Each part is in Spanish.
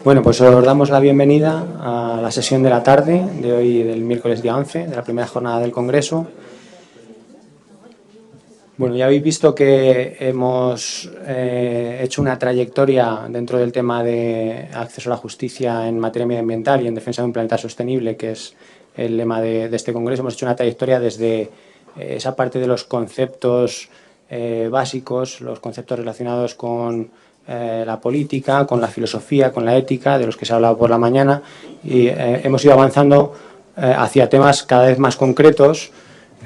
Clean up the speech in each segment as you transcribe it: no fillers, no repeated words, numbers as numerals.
Bueno, pues os damos la bienvenida a la sesión de la tarde de hoy, del miércoles día 11, de la primera jornada del Congreso. Bueno, ya habéis visto que hemos hecho una trayectoria dentro del tema de acceso a la justicia en materia medioambiental y en defensa de un planeta sostenible, que es el lema de este Congreso. Hemos hecho una trayectoria desde esa parte de los conceptos básicos, los conceptos relacionados con la política, con la filosofía, con la ética, de los que se ha hablado por la mañana, y hemos ido avanzando hacia temas cada vez más concretos.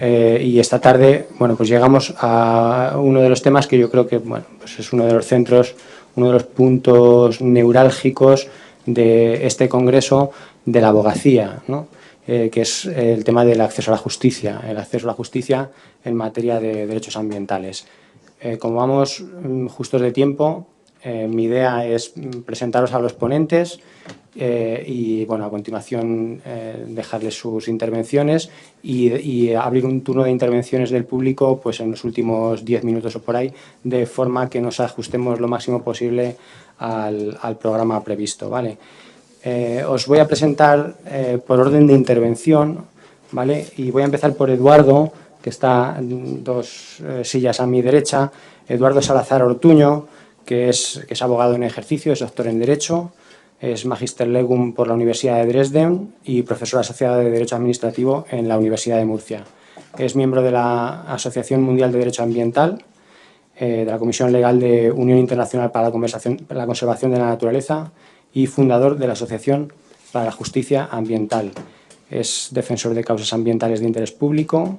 Y esta tarde, bueno, pues llegamos a uno de los temas que yo creo que, bueno, pues es uno de los centros, uno de los puntos neurálgicos de este Congreso de la abogacía, ¿no? Que es el tema del acceso a la justicia, el acceso a la justicia en materia de derechos ambientales. Como vamos justos de tiempo, mi idea es presentaros a los ponentes y, bueno, a continuación dejarles sus intervenciones y abrir un turno de intervenciones del público pues en los últimos 10 minutos o por ahí, de forma que nos ajustemos lo máximo posible al programa previsto, ¿vale? Os voy a presentar por orden de intervención, ¿vale? Y voy a empezar por Eduardo, que está dos sillas a mi derecha. Eduardo Salazar Ortuño, que es abogado en ejercicio, es doctor en Derecho, es Magister Legum por la Universidad de Dresden y profesor asociado de Derecho Administrativo en la Universidad de Murcia. Es miembro de la Asociación Mundial de Derecho Ambiental, de la Comisión Legal de Unión Internacional para la Conservación de la Naturaleza y fundador de la Asociación para la Justicia Ambiental. Es defensor de causas ambientales de interés público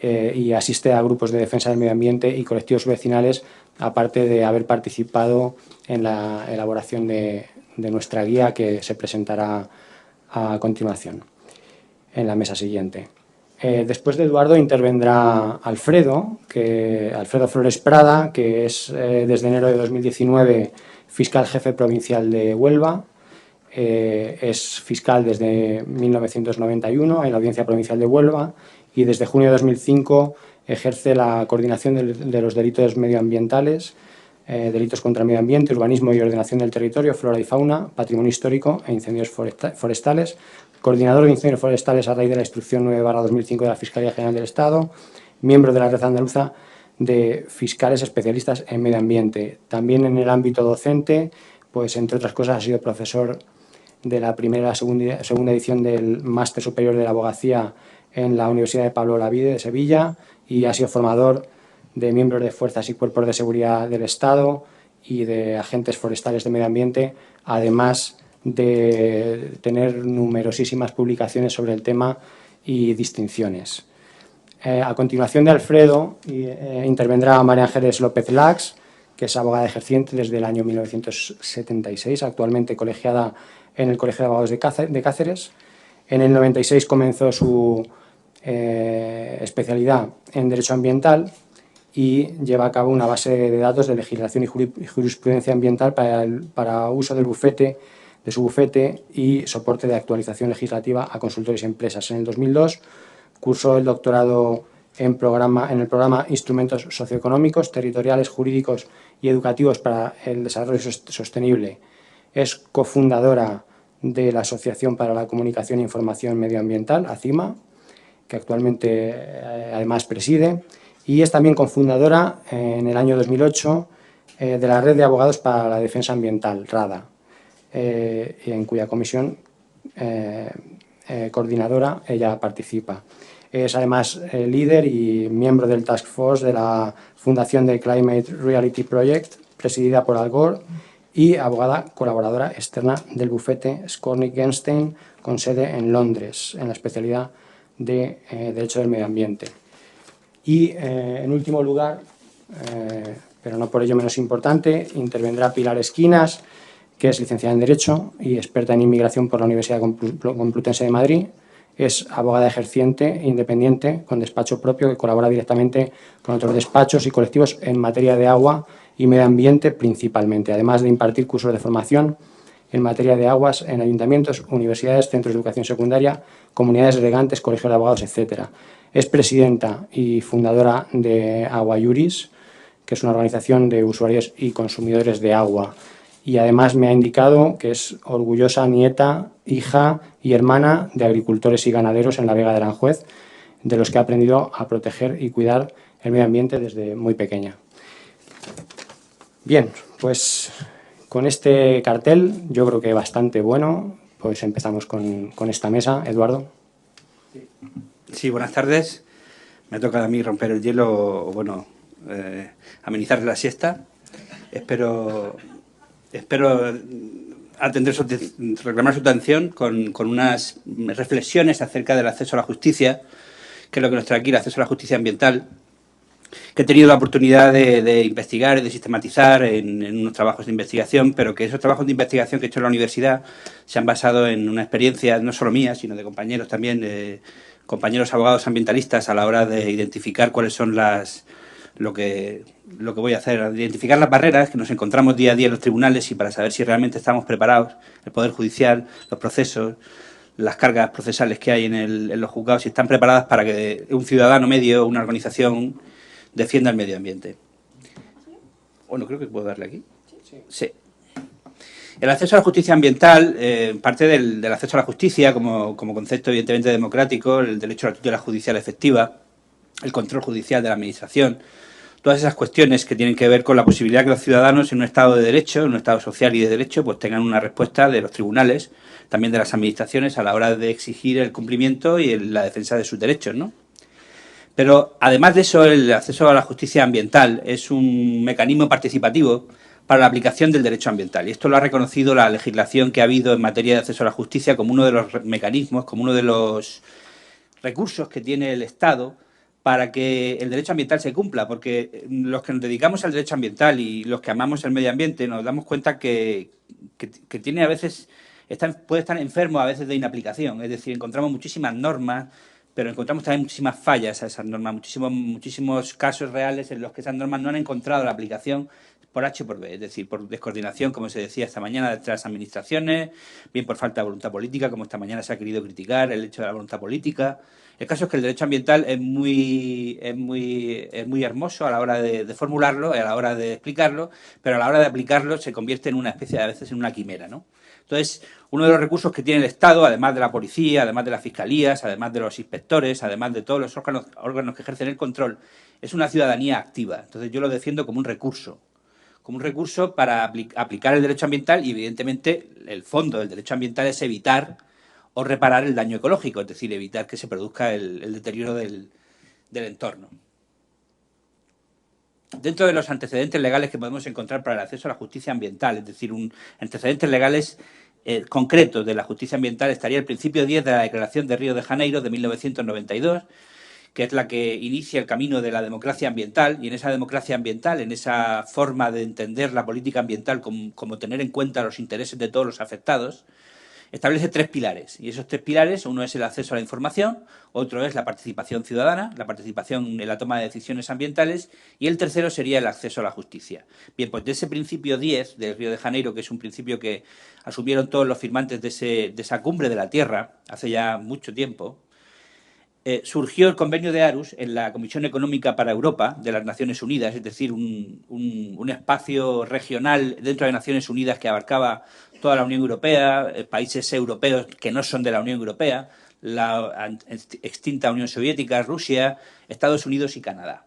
y asiste a grupos de defensa del medio ambiente y colectivos vecinales, aparte de haber participado en la elaboración de nuestra guía, que se presentará a continuación en la mesa siguiente. Después de Eduardo intervendrá Alfredo Flores Prada, que es desde enero de 2019 fiscal jefe provincial de Huelva. Es fiscal desde 1991 en la Audiencia Provincial de Huelva y desde junio de 2005 ejerce la coordinación de los delitos medioambientales, delitos contra el medio ambiente, urbanismo y ordenación del territorio, flora y fauna, patrimonio histórico e incendios forestales, coordinador de incendios forestales a raíz de la Instrucción 9/2005 de la Fiscalía General del Estado, miembro de la Red Andaluza de Fiscales Especialistas en Medio Ambiente. También en el ámbito docente, pues entre otras cosas ha sido profesor de la primera y la segunda edición del Máster Superior de la Abogacía en la Universidad de Pablo Olavide de Sevilla y ha sido formador de miembros de fuerzas y cuerpos de seguridad del Estado y de agentes forestales de medio ambiente, además de tener numerosísimas publicaciones sobre el tema y distinciones. A continuación de Alfredo intervendrá María Ángeles López Lax, que es abogada ejerciente desde el año 1976, actualmente colegiada en el Colegio de Abogados de Cáceres. En el 96 comenzó su especialidad en Derecho Ambiental y lleva a cabo una base de datos de legislación y jurisprudencia ambiental para uso de su bufete y soporte de actualización legislativa a consultores y empresas. En el 2002 cursó el doctorado en el programa Instrumentos Socioeconómicos, Territoriales, Jurídicos y Educativos para el Desarrollo Sostenible. Es cofundadora de la Asociación para la Comunicación e Información Medioambiental, ACIMA, que actualmente además preside, y es también cofundadora en el año 2008 de la Red de Abogados para la Defensa Ambiental, RADA, en cuya comisión coordinadora ella participa. Es además líder y miembro del Task Force de la Fundación de Climate Reality Project, presidida por Al Gore, y abogada colaboradora externa del bufete Skornik Genstein, con sede en Londres, en la especialidad de Derecho del Medio Ambiente. Y, en último lugar, pero no por ello menos importante, intervendrá Pilar Esquinas, que es licenciada en Derecho y experta en inmigración por la Universidad Complutense de Madrid. Es abogada ejerciente independiente con despacho propio que colabora directamente con otros despachos y colectivos en materia de agua y medio ambiente principalmente, además de impartir cursos de formación en materia de aguas en ayuntamientos, universidades, centros de educación secundaria, comunidades regantes, colegios de abogados, etc. Es presidenta y fundadora de Agua Juris, que es una organización de usuarios y consumidores de agua. y además me ha indicado que es orgullosa nieta, hija y hermana de agricultores y ganaderos en la Vega de Aranjuez, de los que ha aprendido a proteger y cuidar el medio ambiente desde muy pequeña. Bien, pues con este cartel, yo creo que bastante bueno, pues empezamos con esta mesa. Eduardo. Sí, buenas tardes. Me toca a mí romper el hielo, bueno, amenizar la siesta. Espero reclamar su atención con unas reflexiones acerca del acceso a la justicia, que es lo que nos trae aquí, el acceso a la justicia ambiental, que he tenido la oportunidad de investigar y de sistematizar en unos trabajos de investigación, pero que esos trabajos de investigación que he hecho en la universidad se han basado en una experiencia no solo mía, sino de compañeros también, compañeros abogados ambientalistas, a la hora de identificar cuáles son lo que voy a hacer, identificar las barreras que nos encontramos día a día en los tribunales y para saber si realmente estamos preparados, el Poder Judicial, los procesos, las cargas procesales que hay en los juzgados, si están preparadas para que un ciudadano medio, una organización, defienda el medio ambiente. Bueno, creo que puedo darle aquí. Sí. El acceso a la justicia ambiental, parte del acceso a la justicia como concepto evidentemente democrático, el derecho a la tutela judicial efectiva, el control judicial de la administración, todas esas cuestiones que tienen que ver con la posibilidad que los ciudadanos en un Estado de Derecho, en un Estado social y de Derecho, pues tengan una respuesta de los tribunales, también de las administraciones, a la hora de exigir el cumplimiento y la defensa de sus derechos, ¿no? Pero, además de eso, el acceso a la justicia ambiental es un mecanismo participativo para la aplicación del derecho ambiental. Y esto lo ha reconocido la legislación que ha habido en materia de acceso a la justicia como uno de los mecanismos, como uno de los recursos que tiene el Estado para que el derecho ambiental se cumpla, porque los que nos dedicamos al derecho ambiental y los que amamos el medio ambiente nos damos cuenta que tiene a veces, puede estar enfermo a veces de inaplicación, es decir, encontramos muchísimas normas, pero encontramos también muchísimas fallas a esas normas, muchísimos casos reales en los que esas normas no han encontrado la aplicación por H o por B, es decir, por descoordinación, como se decía esta mañana, entre las administraciones, bien por falta de voluntad política, como esta mañana se ha querido criticar el hecho de la voluntad política. El caso es que el derecho ambiental es muy hermoso a la hora de formularlo, a la hora de explicarlo, pero a la hora de aplicarlo se convierte en una especie, a veces en una quimera, ¿no? Entonces, uno de los recursos que tiene el Estado, además de la policía, además de las fiscalías, además de los inspectores, además de todos los órganos que ejercen el control, es una ciudadanía activa. Entonces, yo lo defiendo como un recurso para aplicar el derecho ambiental y, evidentemente, el fondo del derecho ambiental es evitar o reparar el daño ecológico, es decir, evitar que se produzca el deterioro del entorno. Dentro de los antecedentes legales que podemos encontrar para el acceso a la justicia ambiental, es decir, antecedentes legales concretos de la justicia ambiental, estaría el principio 10 de la Declaración de Río de Janeiro de 1992, que es la que inicia el camino de la democracia ambiental, y en esa democracia ambiental, en esa forma de entender la política ambiental como tener en cuenta los intereses de todos los afectados, establece 3 pilares, y esos 3 pilares, uno es el acceso a la información, otro es la participación ciudadana, la participación en la toma de decisiones ambientales, y el tercero sería el acceso a la justicia. Bien, pues de ese principio 10 del Río de Janeiro, que es un principio que asumieron todos los firmantes de esa cumbre de la Tierra hace ya mucho tiempo, surgió el Convenio de Aarhus en la Comisión Económica para Europa de las Naciones Unidas, es decir, un espacio regional dentro de Naciones Unidas que abarcaba toda la Unión Europea, países europeos que no son de la Unión Europea, la extinta Unión Soviética, Rusia, Estados Unidos y Canadá.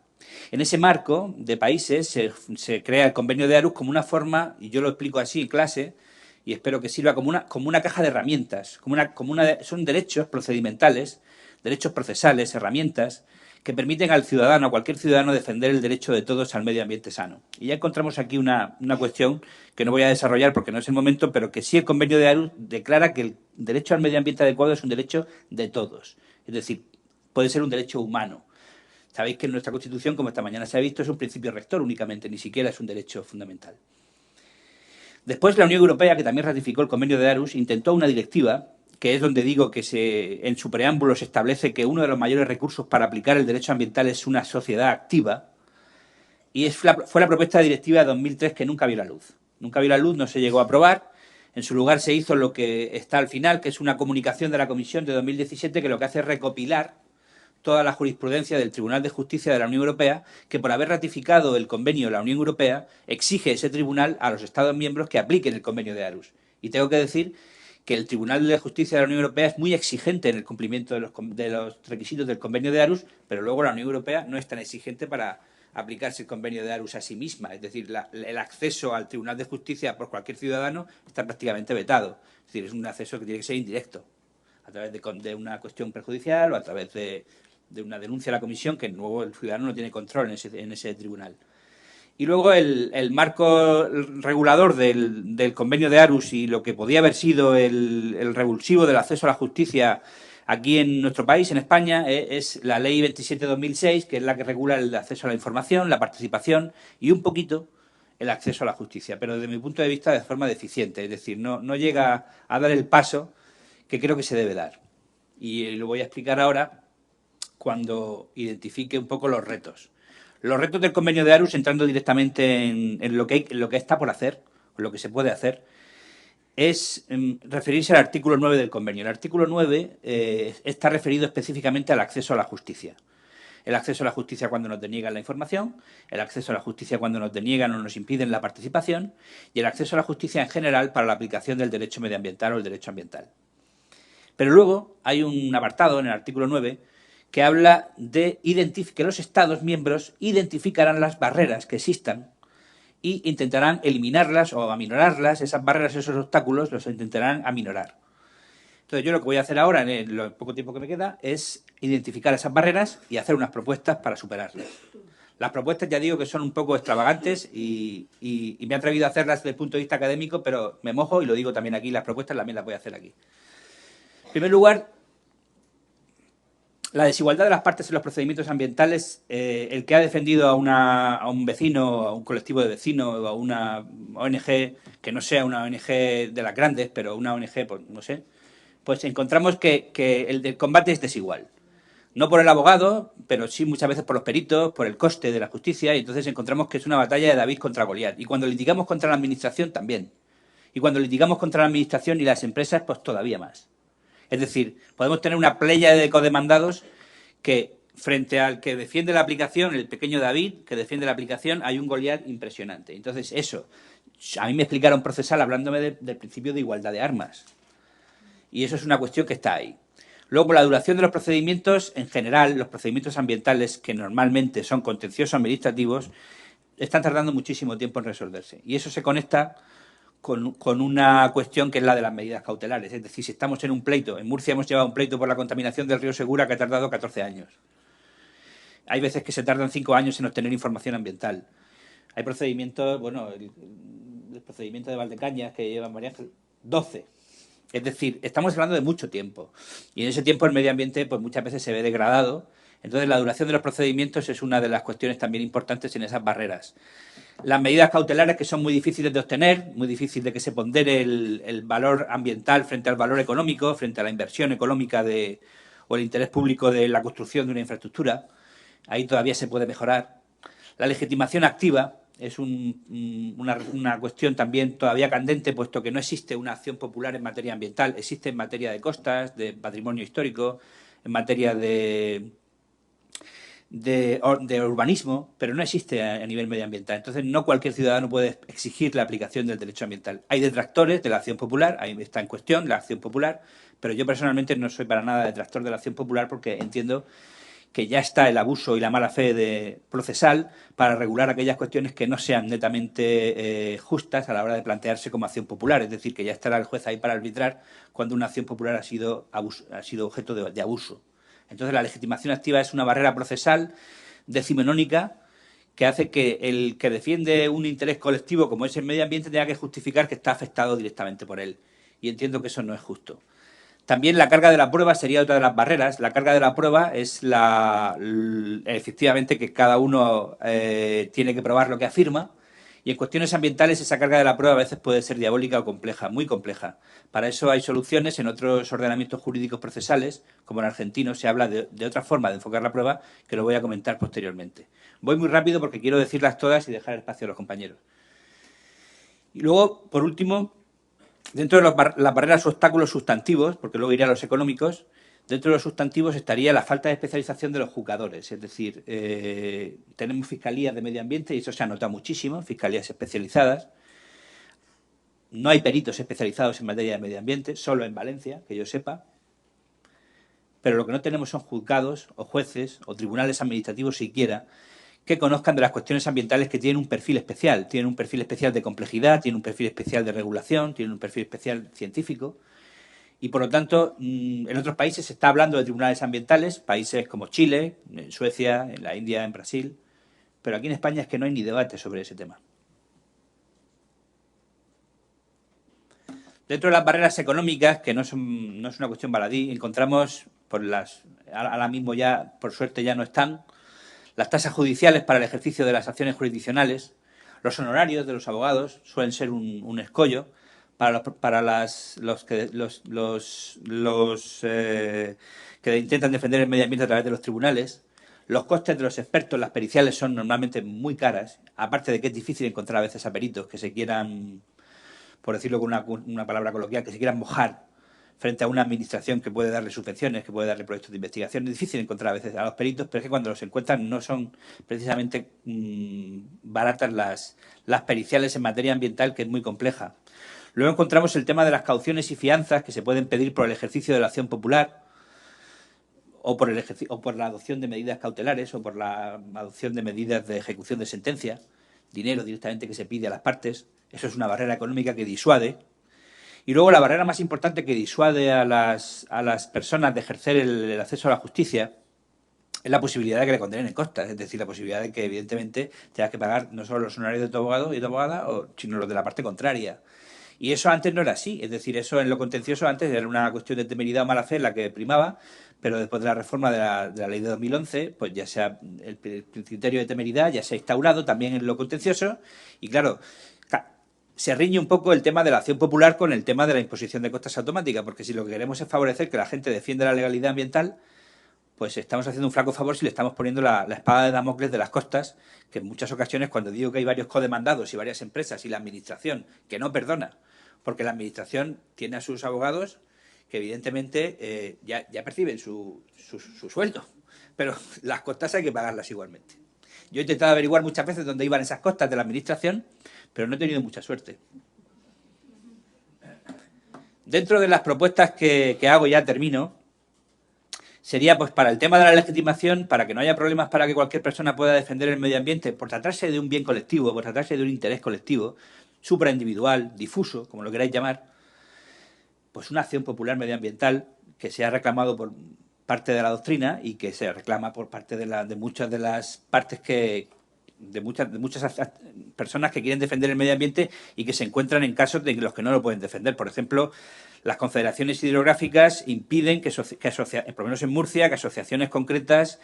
En ese marco de países se crea el Convenio de Aarhus como una forma, y yo lo explico así en clase, y espero que sirva como una caja de herramientas, son derechos procedimentales, derechos procesales, herramientas que permiten al ciudadano, a cualquier ciudadano, defender el derecho de todos al medio ambiente sano. Y ya encontramos aquí una cuestión que no voy a desarrollar porque no es el momento, pero que sí el Convenio de Aarhus declara que el derecho al medio ambiente adecuado es un derecho de todos. Es decir, puede ser un derecho humano. Sabéis que en nuestra Constitución, como esta mañana se ha visto, es un principio rector únicamente, ni siquiera es un derecho fundamental. Después la Unión Europea, que también ratificó el Convenio de Aarhus, intentó una directiva, que es donde digo que en su preámbulo se establece que uno de los mayores recursos para aplicar el derecho ambiental es una sociedad activa, y fue la propuesta de directiva de 2003 que nunca vio la luz. Nunca vio la luz, no se llegó a aprobar. En su lugar se hizo lo que está al final, que es una comunicación de la Comisión de 2017 que lo que hace es recopilar toda la jurisprudencia del Tribunal de Justicia de la Unión Europea, que por haber ratificado el convenio de la Unión Europea, exige ese tribunal a los Estados miembros que apliquen el convenio de Aarhus. Y tengo que decir que el Tribunal de Justicia de la Unión Europea es muy exigente en el cumplimiento de los requisitos del convenio de Aarhus, pero luego la Unión Europea no es tan exigente para aplicarse el convenio de Aarhus a sí misma. Es decir, el acceso al Tribunal de Justicia por cualquier ciudadano está prácticamente vetado. Es decir, es un acceso que tiene que ser indirecto, a través de una cuestión perjudicial o a través de una denuncia a la Comisión, que luego el ciudadano no tiene control en ese tribunal. Y luego el marco regulador del convenio de Aarhus y lo que podía haber sido el revulsivo del acceso a la justicia aquí en nuestro país, en España, es la Ley 27/2006, que es la que regula el acceso a la información, la participación y un poquito el acceso a la justicia, pero desde mi punto de vista de forma deficiente, es decir, no llega a dar el paso que creo que se debe dar. Y lo voy a explicar ahora cuando identifique un poco los retos. Los retos del convenio de Aarhus, entrando directamente en lo que está por hacer, lo que se puede hacer, es referirse al artículo 9 del convenio. El artículo 9 está referido específicamente al acceso a la justicia. El acceso a la justicia cuando nos deniegan la información, el acceso a la justicia cuando nos deniegan o nos impiden la participación y el acceso a la justicia en general para la aplicación del derecho medioambiental o el derecho ambiental. Pero luego hay un apartado en el artículo 9 que habla de que los Estados miembros identificarán las barreras que existan y intentarán eliminarlas o aminorarlas, esas barreras, esos obstáculos, los intentarán aminorar. Entonces yo lo que voy a hacer ahora, en el poco tiempo que me queda, es identificar esas barreras y hacer unas propuestas para superarlas. Las propuestas ya digo que son un poco extravagantes y me he atrevido a hacerlas desde el punto de vista académico, pero me mojo y lo digo también aquí, las propuestas también las voy a hacer aquí. En primer lugar, la desigualdad de las partes en los procedimientos ambientales, el que ha defendido a un vecino, a un colectivo de vecinos, o a una ONG, que no sea una ONG de las grandes, pero una ONG, pues no sé, pues encontramos que el del combate es desigual. No por el abogado, pero sí muchas veces por los peritos, por el coste de la justicia, y entonces encontramos que es una batalla de David contra Goliat. Y cuando litigamos contra la administración, también. Y cuando litigamos contra la administración y las empresas, pues todavía más. Es decir, podemos tener una playa de codemandados que, frente al que defiende la aplicación, el pequeño David, que defiende la aplicación, hay un Goliat impresionante. Entonces, eso, a mí me explicaron procesal hablándome del principio de igualdad de armas. Y eso es una cuestión que está ahí. Luego, la duración de los procedimientos, en general, los procedimientos ambientales, que normalmente son contenciosos administrativos, están tardando muchísimo tiempo en resolverse. Y eso se conecta con una cuestión que es la de las medidas cautelares. Es decir, si estamos en un pleito, en Murcia hemos llevado un pleito por la contaminación del río Segura que ha tardado 14 años. Hay veces que se tardan 5 años en obtener información ambiental. Hay procedimientos, bueno, el procedimiento de Valdecañas que lleva María Ángel, 12. Es decir, estamos hablando de mucho tiempo. Y en ese tiempo el medio ambiente pues muchas veces se ve degradado. Entonces la duración de los procedimientos es una de las cuestiones también importantes en esas barreras. Las medidas cautelares, que son muy difíciles de obtener, muy difícil de que se pondere el valor ambiental frente al valor económico, frente a la inversión económica o el interés público de la construcción de una infraestructura. Ahí todavía se puede mejorar. La legitimación activa es una cuestión también todavía candente, puesto que no existe una acción popular en materia ambiental. Existe en materia de costas, de patrimonio histórico, en materia de urbanismo, pero no existe a nivel medioambiental. Entonces, no cualquier ciudadano puede exigir la aplicación del derecho ambiental. Hay detractores de la acción popular, ahí está en cuestión la acción popular, pero yo personalmente no soy para nada detractor de la acción popular porque entiendo que ya está el abuso y la mala fe procesal para regular aquellas cuestiones que no sean netamente justas a la hora de plantearse como acción popular. Es decir, que ya estará el juez ahí para arbitrar cuando una acción popular ha sido objeto de abuso. Entonces, la legitimación activa es una barrera procesal decimonónica que hace que el que defiende un interés colectivo como es el medio ambiente tenga que justificar que está afectado directamente por él. Y entiendo que eso no es justo. También la carga de la prueba sería otra de las barreras. La carga de la prueba es efectivamente que cada uno tiene que probar lo que afirma. Y en cuestiones ambientales esa carga de la prueba a veces puede ser diabólica o compleja, muy compleja. Para eso hay soluciones en otros ordenamientos jurídicos procesales, como en argentino se habla de otra forma de enfocar la prueba, que lo voy a comentar posteriormente. Voy muy rápido porque quiero decirlas todas y dejar espacio a los compañeros. Y luego, por último, dentro de las barreras o obstáculos sustantivos, porque luego iré a los económicos, Dentro de los sustantivos estaría la falta de especialización de los juzgadores, es decir, tenemos fiscalías de medio ambiente y eso se ha notado muchísimo, fiscalías especializadas. No hay peritos especializados en materia de medio ambiente, solo en Valencia, que yo sepa. Pero lo que no tenemos son juzgados o jueces o tribunales administrativos siquiera que conozcan de las cuestiones ambientales que tienen un perfil especial. Tienen un perfil especial de complejidad, tienen un perfil especial de regulación, tienen un perfil especial científico. Y por lo tanto, en otros países se está hablando de tribunales ambientales, países como Chile, en Suecia, en la India, en Brasil. Pero aquí en España es que no hay ni debate sobre ese tema. Dentro de las barreras económicas, que no es una cuestión baladí, encontramos, ahora mismo ya, por suerte ya no están, las tasas judiciales para el ejercicio de las acciones jurisdiccionales, los honorarios de los abogados suelen ser un escollo para los que intentan defender el medio ambiente a través de los tribunales. Los costes de los expertos, las periciales, son normalmente muy caras, aparte de que es difícil encontrar a veces a peritos que se quieran, por decirlo con una palabra coloquial, que se quieran mojar frente a una administración que puede darle subvenciones, que puede darle proyectos de investigación. Es difícil encontrar a veces a los peritos, pero es que cuando los encuentran no son precisamente baratas las periciales en materia ambiental, que es muy compleja. Luego encontramos el tema de las cauciones y fianzas que se pueden pedir por el ejercicio de la acción popular o por la adopción de medidas cautelares o por la adopción de medidas de ejecución de sentencia, dinero directamente que se pide a las partes. Eso es una barrera económica que disuade. Y luego la barrera más importante que disuade a las personas de ejercer el acceso a la justicia es la posibilidad de que le condenen en costas, es decir, la posibilidad de que evidentemente tengas que pagar no solo los honorarios de tu abogado y tu abogada, sino los de la parte contraria. Y eso antes no era así, es decir, eso en lo contencioso antes era una cuestión de temeridad o mala fe la que primaba, pero después de la reforma de la ley de 2011, pues ya sea el criterio de temeridad ya se ha instaurado también en lo contencioso y claro, se riñe un poco el tema de la acción popular con el tema de la imposición de costas automáticas, porque si lo que queremos es favorecer que la gente defienda la legalidad ambiental, pues estamos haciendo un flaco favor si le estamos poniendo la espada de Damocles de las costas, que en muchas ocasiones cuando digo que hay varios codemandados y varias empresas y la administración que no perdona, porque la administración tiene a sus abogados que evidentemente ya perciben su sueldo, pero las costas hay que pagarlas igualmente. Yo he intentado averiguar muchas veces dónde iban esas costas de la administración, pero no he tenido mucha suerte. Dentro de las propuestas que hago, ya termino, sería pues para el tema de la legitimación, para que no haya problemas para que cualquier persona pueda defender el medio ambiente, por tratarse de un bien colectivo, por tratarse de un interés colectivo, supraindividual, difuso, como lo queráis llamar, pues una acción popular medioambiental que se ha reclamado por parte de la doctrina y que se reclama por parte de muchas de las partes de muchas personas que quieren defender el medio ambiente y que se encuentran en casos de los que no lo pueden defender. Por ejemplo, las confederaciones hidrográficas impiden que por lo menos en Murcia, que asociaciones concretas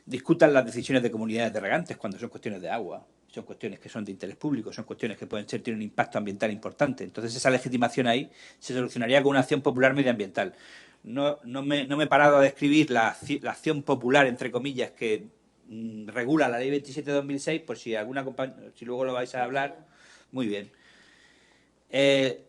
discutan las decisiones de comunidades de regantes cuando son cuestiones de agua, son cuestiones que son de interés público, son cuestiones que tienen un impacto ambiental importante. Entonces esa legitimación ahí se solucionaría con una acción popular medioambiental. No me he parado a describir la acción popular, entre comillas, que regula la ley 27 de 2006, por si si luego lo vais a hablar, muy bien.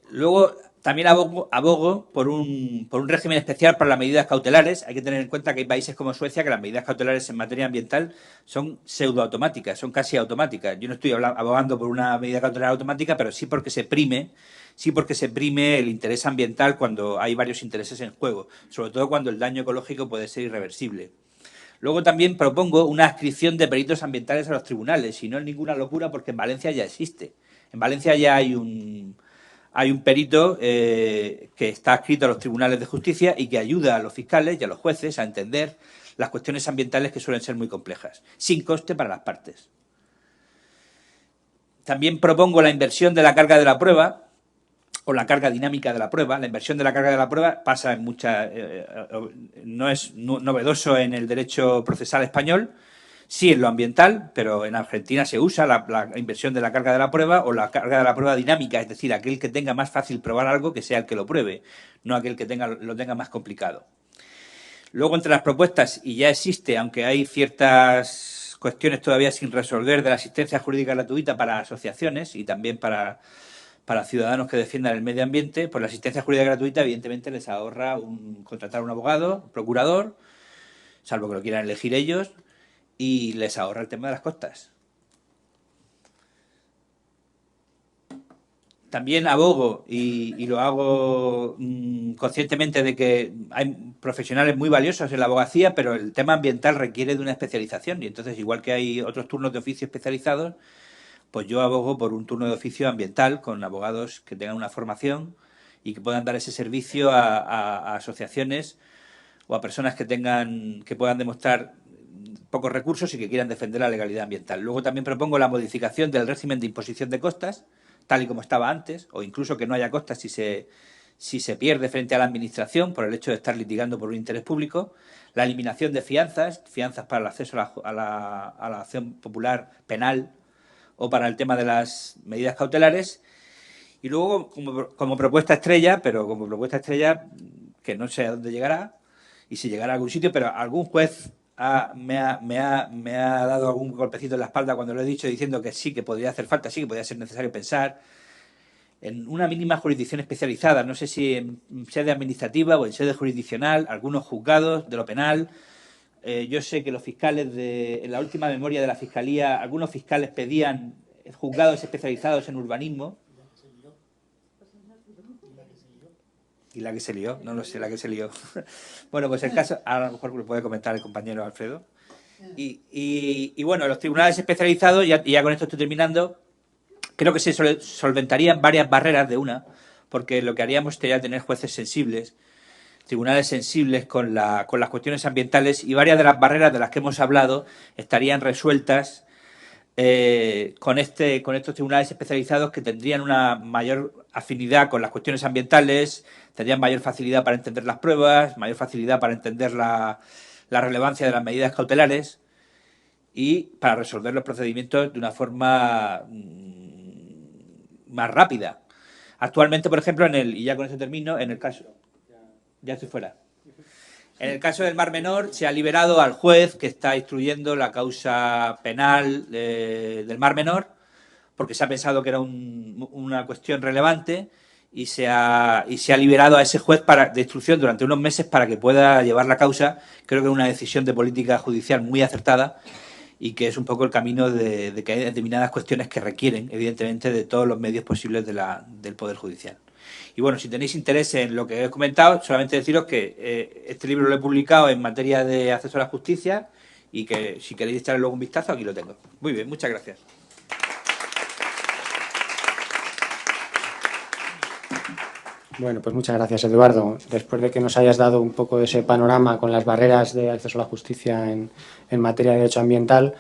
Luego también abogo por un régimen especial para las medidas cautelares. Hay que tener en cuenta que hay países como Suecia que las medidas cautelares en materia ambiental son pseudoautomáticas, son casi automáticas. Yo no estoy abogando por una medida cautelar automática, pero sí porque se prime el interés ambiental cuando hay varios intereses en juego, sobre todo cuando el daño ecológico puede ser irreversible. Luego también propongo una adscripción de peritos ambientales a los tribunales, y no es ninguna locura porque en Valencia ya existe. En Valencia ya hay un perito que está adscrito a los tribunales de justicia y que ayuda a los fiscales y a los jueces a entender las cuestiones ambientales que suelen ser muy complejas, sin coste para las partes. También propongo la inversión de la carga de la prueba, o la carga dinámica de la prueba. La inversión de la carga de la prueba pasa en no es novedoso en el derecho procesal español, sí en lo ambiental, pero en Argentina se usa la inversión de la carga de la prueba o la carga de la prueba dinámica, es decir, aquel que tenga más fácil probar algo que sea el que lo pruebe, no aquel que lo tenga más complicado. Luego, entre las propuestas, y ya existe, aunque hay ciertas cuestiones todavía sin resolver, de la asistencia jurídica gratuita para asociaciones y también para para ciudadanos que defiendan el medio ambiente, pues la asistencia jurídica gratuita evidentemente les ahorra contratar un abogado, un procurador, salvo que lo quieran elegir ellos, y les ahorra el tema de las costas. También abogo, y lo hago conscientemente, de que hay profesionales muy valiosos en la abogacía, pero el tema ambiental requiere de una especialización, y entonces, igual que hay otros turnos de oficio especializados, pues yo abogo por un turno de oficio ambiental con abogados que tengan una formación y que puedan dar ese servicio a asociaciones o a personas que puedan demostrar pocos recursos y que quieran defender la legalidad ambiental. Luego también propongo la modificación del régimen de imposición de costas, tal y como estaba antes, o incluso que no haya costas si se pierde frente a la administración por el hecho de estar litigando por un interés público, la eliminación de fianzas para el acceso a la acción popular penal o para el tema de las medidas cautelares, y luego como propuesta estrella, que no sé a dónde llegará y si llegará a algún sitio, pero algún juez me ha dado algún golpecito en la espalda cuando lo he dicho, diciendo que sí, que podría hacer falta, sí, que podría ser necesario pensar en una mínima jurisdicción especializada, no sé si en sede administrativa o en sede jurisdiccional, algunos juzgados de lo penal. Yo sé que los fiscales, en la última memoria de la Fiscalía, algunos fiscales pedían juzgados especializados en urbanismo. ¿Y la que se lió? No lo sé, la que se lió. Bueno, pues el caso, a lo mejor lo puede comentar el compañero Alfredo. Y bueno, los tribunales especializados, y ya con esto estoy terminando, creo que se solventarían varias barreras de una, porque lo que haríamos sería tener jueces sensibles, tribunales sensibles con las cuestiones ambientales, y varias de las barreras de las que hemos hablado estarían resueltas con estos tribunales especializados, que tendrían una mayor afinidad con las cuestiones ambientales, tendrían mayor facilidad para entender las pruebas, mayor facilidad para entender la relevancia de las medidas cautelares y para resolver los procedimientos de una forma más rápida. Actualmente, por ejemplo, y ya con esto termino, en el caso... Ya estoy fuera. En el caso del Mar Menor, se ha liberado al juez que está instruyendo la causa penal del Mar Menor, porque se ha pensado que era una cuestión relevante, y se ha liberado a ese juez de instrucción durante unos meses para que pueda llevar la causa. Creo que es una decisión de política judicial muy acertada, y que es un poco el camino de que hay determinadas cuestiones que requieren, evidentemente, de todos los medios posibles del Poder Judicial. Y bueno, si tenéis interés en lo que he comentado, solamente deciros que este libro lo he publicado en materia de acceso a la justicia, y que si queréis echarle luego un vistazo, aquí lo tengo. Muy bien, muchas gracias. Bueno, pues muchas gracias, Eduardo. Después de que nos hayas dado un poco de ese panorama con las barreras de acceso a la justicia en materia de derecho ambiental,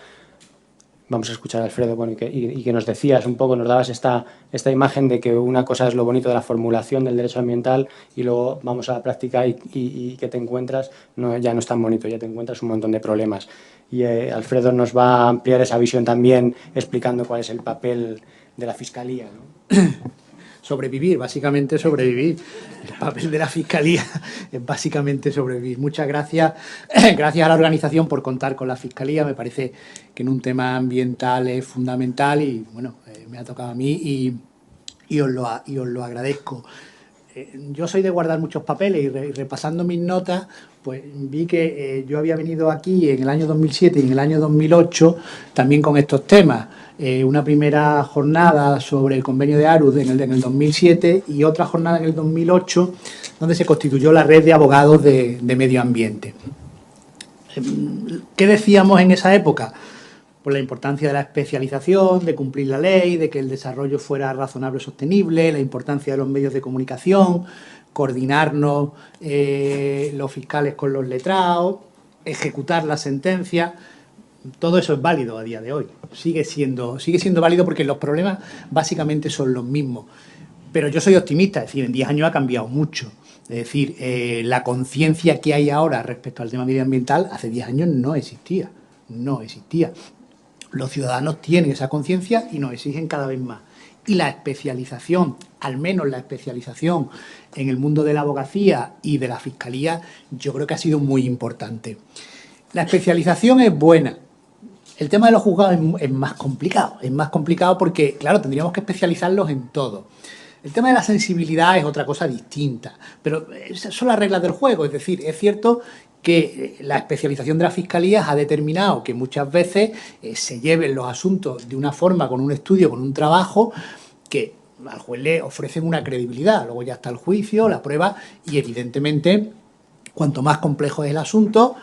vamos a escuchar a Alfredo, bueno, y que nos decías un poco, nos dabas esta imagen de que una cosa es lo bonito de la formulación del derecho ambiental, y luego vamos a la práctica y que te encuentras, ya no es tan bonito, ya te encuentras un montón de problemas. Y Alfredo nos va a ampliar esa visión también, explicando cuál es el papel de la Fiscalía, ¿no? Sobrevivir, básicamente sobrevivir. El papel de la Fiscalía es básicamente sobrevivir. Muchas gracias. Gracias a la organización por contar con la Fiscalía. Me parece que en un tema ambiental es fundamental, y bueno, me ha tocado a mí y os lo agradezco. Yo soy de guardar muchos papeles, y repasando mis notas, pues vi que yo había venido aquí en el año 2007 y en el año 2008 también con estos temas. Una primera jornada sobre el convenio de Aarhus en el 2007, y otra jornada en el 2008 donde se constituyó la red de abogados de medio ambiente. ¿Qué decíamos en esa época? Pues la importancia de la especialización, de cumplir la ley, de que el desarrollo fuera razonable y sostenible, la importancia de los medios de comunicación, coordinarnos los fiscales con los letrados, ejecutar la sentencia. Todo eso es válido a día de hoy, sigue siendo válido, porque los problemas básicamente son los mismos. Pero yo soy optimista, es decir, en 10 años ha cambiado mucho. Es decir, la conciencia que hay ahora respecto al tema medioambiental hace 10 años no existía. Los ciudadanos tienen esa conciencia y nos exigen cada vez más. Y la especialización, al menos la especialización en el mundo de la abogacía y de la Fiscalía, yo creo que ha sido muy importante. La especialización es buena. El tema de los juzgados es más complicado porque, claro, tendríamos que especializarlos en todo. El tema de la sensibilidad es otra cosa distinta, pero esas son las reglas del juego. Es decir, es cierto que la especialización de las fiscalías ha determinado que muchas veces se lleven los asuntos de una forma, con un estudio, con un trabajo, que al juez le ofrecen una credibilidad. Luego ya está el juicio, la prueba, y evidentemente, cuanto más complejo es el asunto,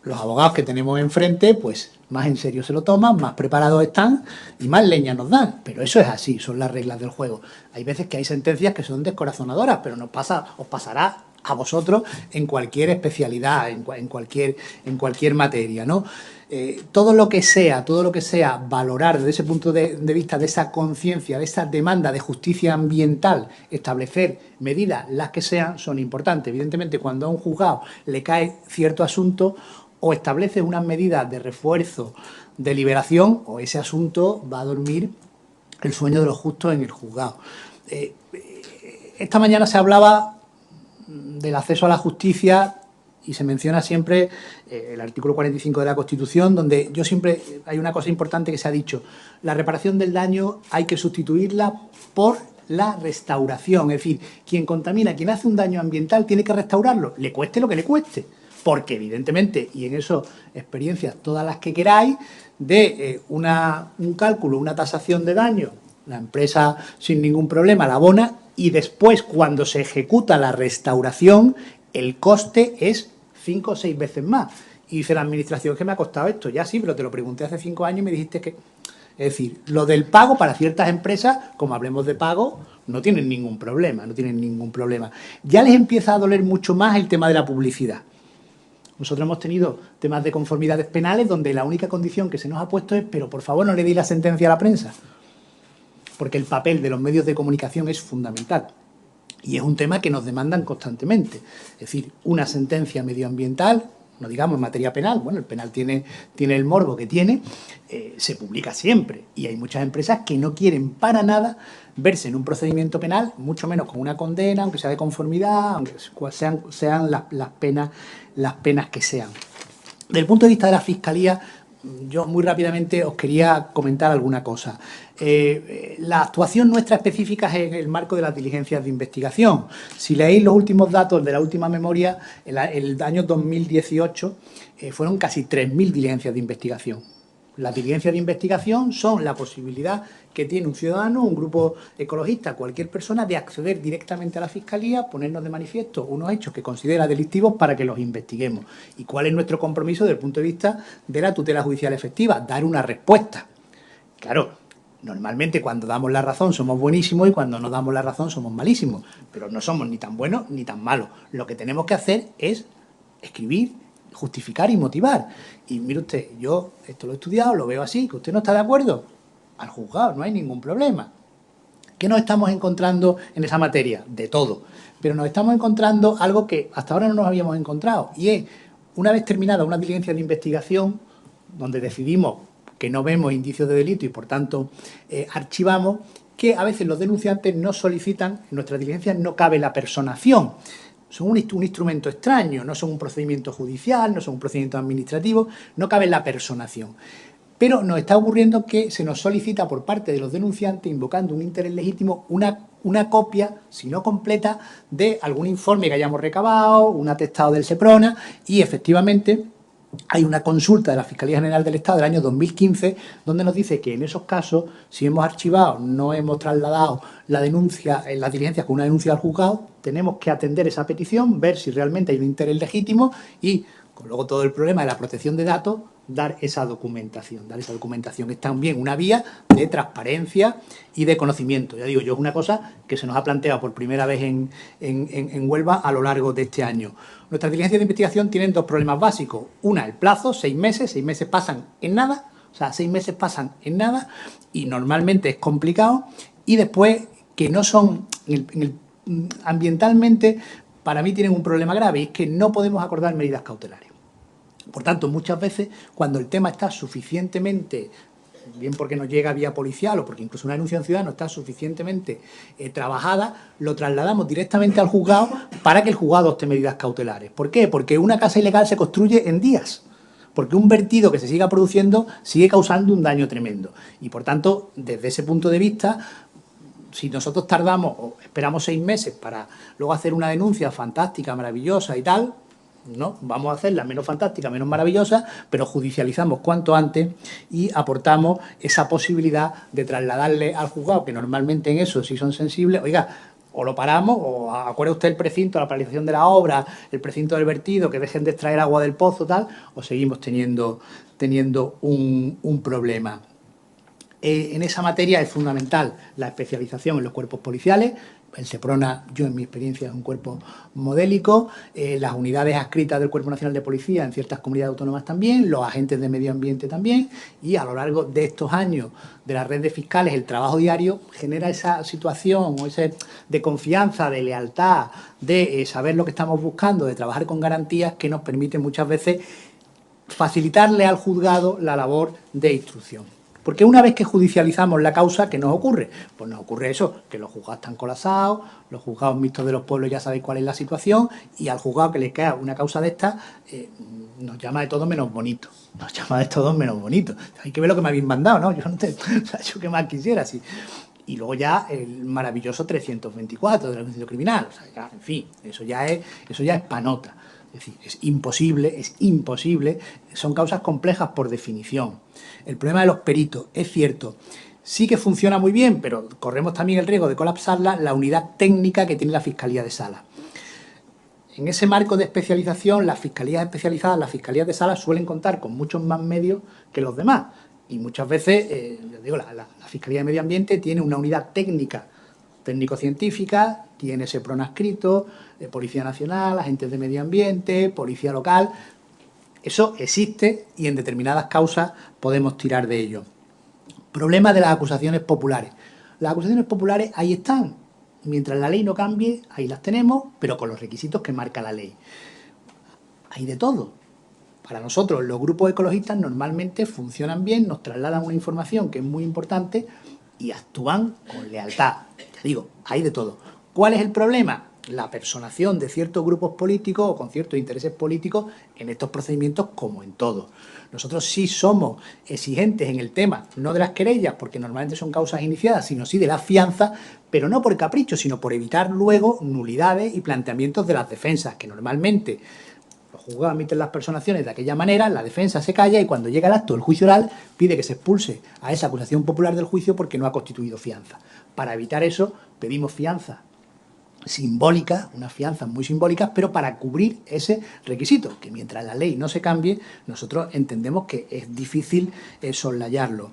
los abogados que tenemos enfrente, pues más en serio se lo toman, más preparados están y más leña nos dan. Pero eso es así, son las reglas del juego. Hay veces que hay sentencias que son descorazonadoras, pero os pasará a vosotros en cualquier especialidad, en cualquier materia, ¿no? Todo lo que sea valorar desde ese punto de vista, de esa conciencia, de esa demanda de justicia ambiental, establecer medidas, las que sean, son importantes. Evidentemente, cuando a un juzgado le cae cierto asunto, o establece unas medidas de refuerzo, de liberación, o ese asunto va a dormir el sueño de los justos en el juzgado. Esta mañana se hablaba del acceso a la justicia y se menciona siempre el artículo 45 de la Constitución, donde hay una cosa importante que se ha dicho: la reparación del daño hay que sustituirla por la restauración. Es decir, quien contamina, quien hace un daño ambiental, tiene que restaurarlo, le cueste lo que le cueste. Porque evidentemente, y en eso experiencias todas las que queráis, de un cálculo, una tasación de daño, la empresa sin ningún problema la abona, y después, cuando se ejecuta la restauración, el coste es 5 o 6 veces más. Y dice la administración: que me ha costado esto. Ya sí, pero te lo pregunté hace 5 años y me dijiste que... Es decir, lo del pago para ciertas empresas, como hablemos de pago, no tienen ningún problema, Ya les empieza a doler mucho más el tema de la publicidad. Nosotros hemos tenido temas de conformidades penales donde la única condición que se nos ha puesto es: pero por favor no le deis la sentencia a la prensa, porque el papel de los medios de comunicación es fundamental y es un tema que nos demandan constantemente. Es decir, una sentencia medioambiental, no digamos en materia penal, bueno, el penal tiene el morbo que tiene, se publica siempre, y hay muchas empresas que no quieren para nada verse en un procedimiento penal, mucho menos con una condena, aunque sea de conformidad, aunque sean las penas que sean. Desde el punto de vista de la Fiscalía, yo muy rápidamente os quería comentar alguna cosa. La actuación nuestra específica es en el marco de las diligencias de investigación. Si leéis los últimos datos de la última memoria, el año 2018 fueron casi 3.000 diligencias de investigación. Las diligencias de investigación son la posibilidad que tiene un ciudadano, un grupo ecologista, cualquier persona, de acceder directamente a la Fiscalía, ponernos de manifiesto unos hechos que considera delictivos para que los investiguemos. ¿Y cuál es nuestro compromiso desde el punto de vista de la tutela judicial efectiva? Dar una respuesta. Claro, normalmente cuando damos la razón somos buenísimos y cuando no damos la razón somos malísimos, pero no somos ni tan buenos ni tan malos. Lo que tenemos que hacer es escribir, justificar y motivar. Y mire usted, yo esto lo he estudiado, lo veo así, que usted no está de acuerdo, al juzgado, no hay ningún problema. ¿Qué nos estamos encontrando en esa materia? De todo. Pero nos estamos encontrando algo que hasta ahora no nos habíamos encontrado, y es, una vez terminada una diligencia de investigación, donde decidimos que no vemos indicios de delito y por tanto archivamos, que a veces los denunciantes nos solicitan, en nuestras diligencias no cabe la personación. Son un instrumento extraño, no son un procedimiento judicial, no son un procedimiento administrativo, no cabe la personación. Pero nos está ocurriendo que se nos solicita por parte de los denunciantes, invocando un interés legítimo, una copia, si no completa, de algún informe que hayamos recabado, un atestado del SEPRONA, y efectivamente hay una consulta de la Fiscalía General del Estado del año 2015 donde nos dice que en esos casos, si hemos archivado, no hemos trasladado la denuncia en las diligencias con una denuncia al juzgado, tenemos que atender esa petición, ver si realmente hay un interés legítimo y, con luego todo el problema de la protección de datos, dar esa documentación. Es también una vía de transparencia y de conocimiento. Ya digo, yo es una cosa que se nos ha planteado por primera vez en Huelva a lo largo de este año. Nuestras diligencias de investigación tienen dos problemas básicos. Una, el plazo, 6 meses. 6 meses pasan en nada. O sea, 6 meses pasan en nada y normalmente es complicado. Y después, que no son... ambientalmente, para mí tienen un problema grave, y es que no podemos acordar medidas cautelares. Por tanto, muchas veces, cuando el tema está suficientemente, bien porque nos llega vía policial o porque incluso una denuncia de un ciudadano está suficientemente trabajada, lo trasladamos directamente al juzgado para que el juzgado adopte medidas cautelares. ¿Por qué? Porque una casa ilegal se construye en días. Porque un vertido que se siga produciendo sigue causando un daño tremendo. Y, por tanto, desde ese punto de vista, si nosotros tardamos o esperamos 6 meses para luego hacer una denuncia fantástica, maravillosa y tal, no, vamos a hacerla menos fantástica, menos maravillosa, pero judicializamos cuanto antes y aportamos esa posibilidad de trasladarle al juzgado, que normalmente en eso sí son sensibles, oiga, o lo paramos, o acuerde usted el precinto, la paralización de la obra, el precinto del vertido, que dejen de extraer agua del pozo, tal, o seguimos teniendo un problema. En esa materia es fundamental la especialización en los cuerpos policiales. El SEPRONA, yo en mi experiencia, es un cuerpo modélico. Las unidades adscritas del Cuerpo Nacional de Policía en ciertas comunidades autónomas también, los agentes de medio ambiente también, y a lo largo de estos años de la red de fiscales, el trabajo diario genera esa situación o ese de confianza, de lealtad, de saber lo que estamos buscando, de trabajar con garantías que nos permiten muchas veces facilitarle al juzgado la labor de instrucción. Porque una vez que judicializamos la causa, ¿qué nos ocurre? Pues nos ocurre eso, que los juzgados están colapsados, los juzgados mixtos de los pueblos ya sabéis cuál es la situación, y al juzgado que le queda una causa de esta, nos llama de todo menos bonito. Nos llama de todo menos bonito. Hay que ver lo que me habéis mandado, ¿no? Yo no te, o sea, yo qué más quisiera, sí. Y luego ya el maravilloso 324 del juicio criminal. O sea, ya, en fin, eso ya es panota. Es decir, es imposible, son causas complejas por definición. El problema de los peritos, es cierto, sí que funciona muy bien, pero corremos también el riesgo de colapsarla, la unidad técnica que tiene la Fiscalía de Sala. En ese marco de especialización, las fiscalías especializadas, las fiscalías de sala suelen contar con muchos más medios que los demás. Y muchas veces, la Fiscalía de Medio Ambiente tiene una unidad técnica, técnico-científica, tiene SEPRONA adscrito, Policía Nacional, agentes de medio ambiente, policía local. Eso existe y en determinadas causas podemos tirar de ello. Problema de las acusaciones populares. Las acusaciones populares ahí están. Mientras la ley no cambie, ahí las tenemos, pero con los requisitos que marca la ley. Hay de todo. Para nosotros, los grupos ecologistas normalmente funcionan bien, nos trasladan una información que es muy importante y actúan con lealtad. Ya digo, hay de todo. ¿Cuál es el problema? La personación de ciertos grupos políticos o con ciertos intereses políticos en estos procedimientos, como en todo. Nosotros sí somos exigentes en el tema, no de las querellas, porque normalmente son causas iniciadas, sino sí de la fianza, pero no por capricho, sino por evitar luego nulidades y planteamientos de las defensas, que normalmente los juzgados emiten las personaciones de aquella manera, la defensa se calla y cuando llega el acto del juicio oral pide que se expulse a esa acusación popular del juicio porque no ha constituido fianza. Para evitar eso pedimos fianza simbólicas, unas fianzas muy simbólicas, pero para cubrir ese requisito, que mientras la ley no se cambie, nosotros entendemos que es difícil soslayarlo.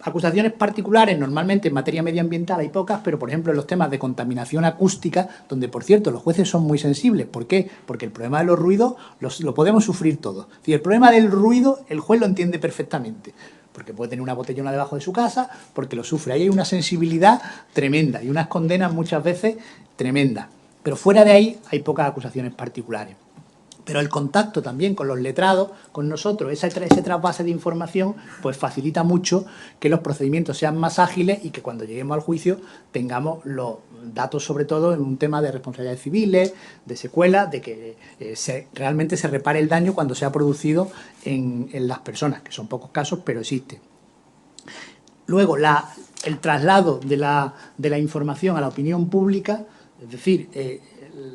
Acusaciones particulares, normalmente en materia medioambiental hay pocas, pero por ejemplo en los temas de contaminación acústica, donde por cierto los jueces son muy sensibles. ¿Por qué? Porque el problema de los ruidos lo podemos sufrir todos. Si el problema del ruido, el juez lo entiende perfectamente, porque puede tener una botellona debajo de su casa, porque lo sufre. Ahí hay una sensibilidad tremenda y unas condenas muchas veces tremendas. Pero fuera de ahí hay pocas acusaciones particulares. Pero el contacto también con los letrados, con nosotros, ese trasvase de información, pues facilita mucho que los procedimientos sean más ágiles y que cuando lleguemos al juicio tengamos los datos, sobre todo en un tema de responsabilidades civiles, de secuelas, de que realmente se repare el daño cuando se ha producido en las personas, que son pocos casos, pero existe. Luego, el traslado de la información a la opinión pública, es decir,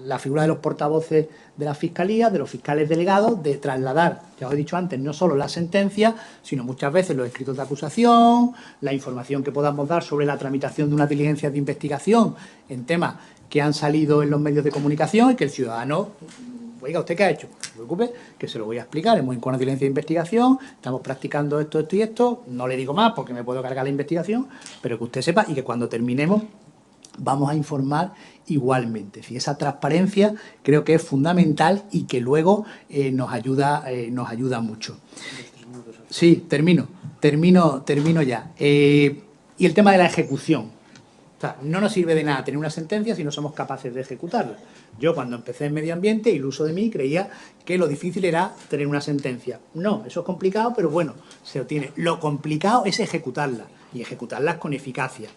la figura de los portavoces de la Fiscalía, de los fiscales delegados, de trasladar, ya os he dicho antes, no solo las sentencias, sino muchas veces los escritos de acusación, la información que podamos dar sobre la tramitación de unas diligencias de investigación en temas que han salido en los medios de comunicación y que el ciudadano, oiga, ¿usted qué ha hecho? No se preocupe, que se lo voy a explicar. Hemos incoado una diligencia de investigación, estamos practicando esto y esto, no le digo más porque me puedo cargar la investigación, pero que usted sepa y que cuando terminemos vamos a informar igualmente. Es decir, esa transparencia creo que es fundamental y que luego nos ayuda mucho. Sí, termino ya. Y el tema de la ejecución. O sea, no nos sirve de nada tener una sentencia si no somos capaces de ejecutarla. Yo cuando empecé en medio ambiente, iluso de mí, creía que lo difícil era tener una sentencia. No, eso es complicado, pero bueno, se obtiene. Lo complicado es ejecutarla y ejecutarlas con eficacia.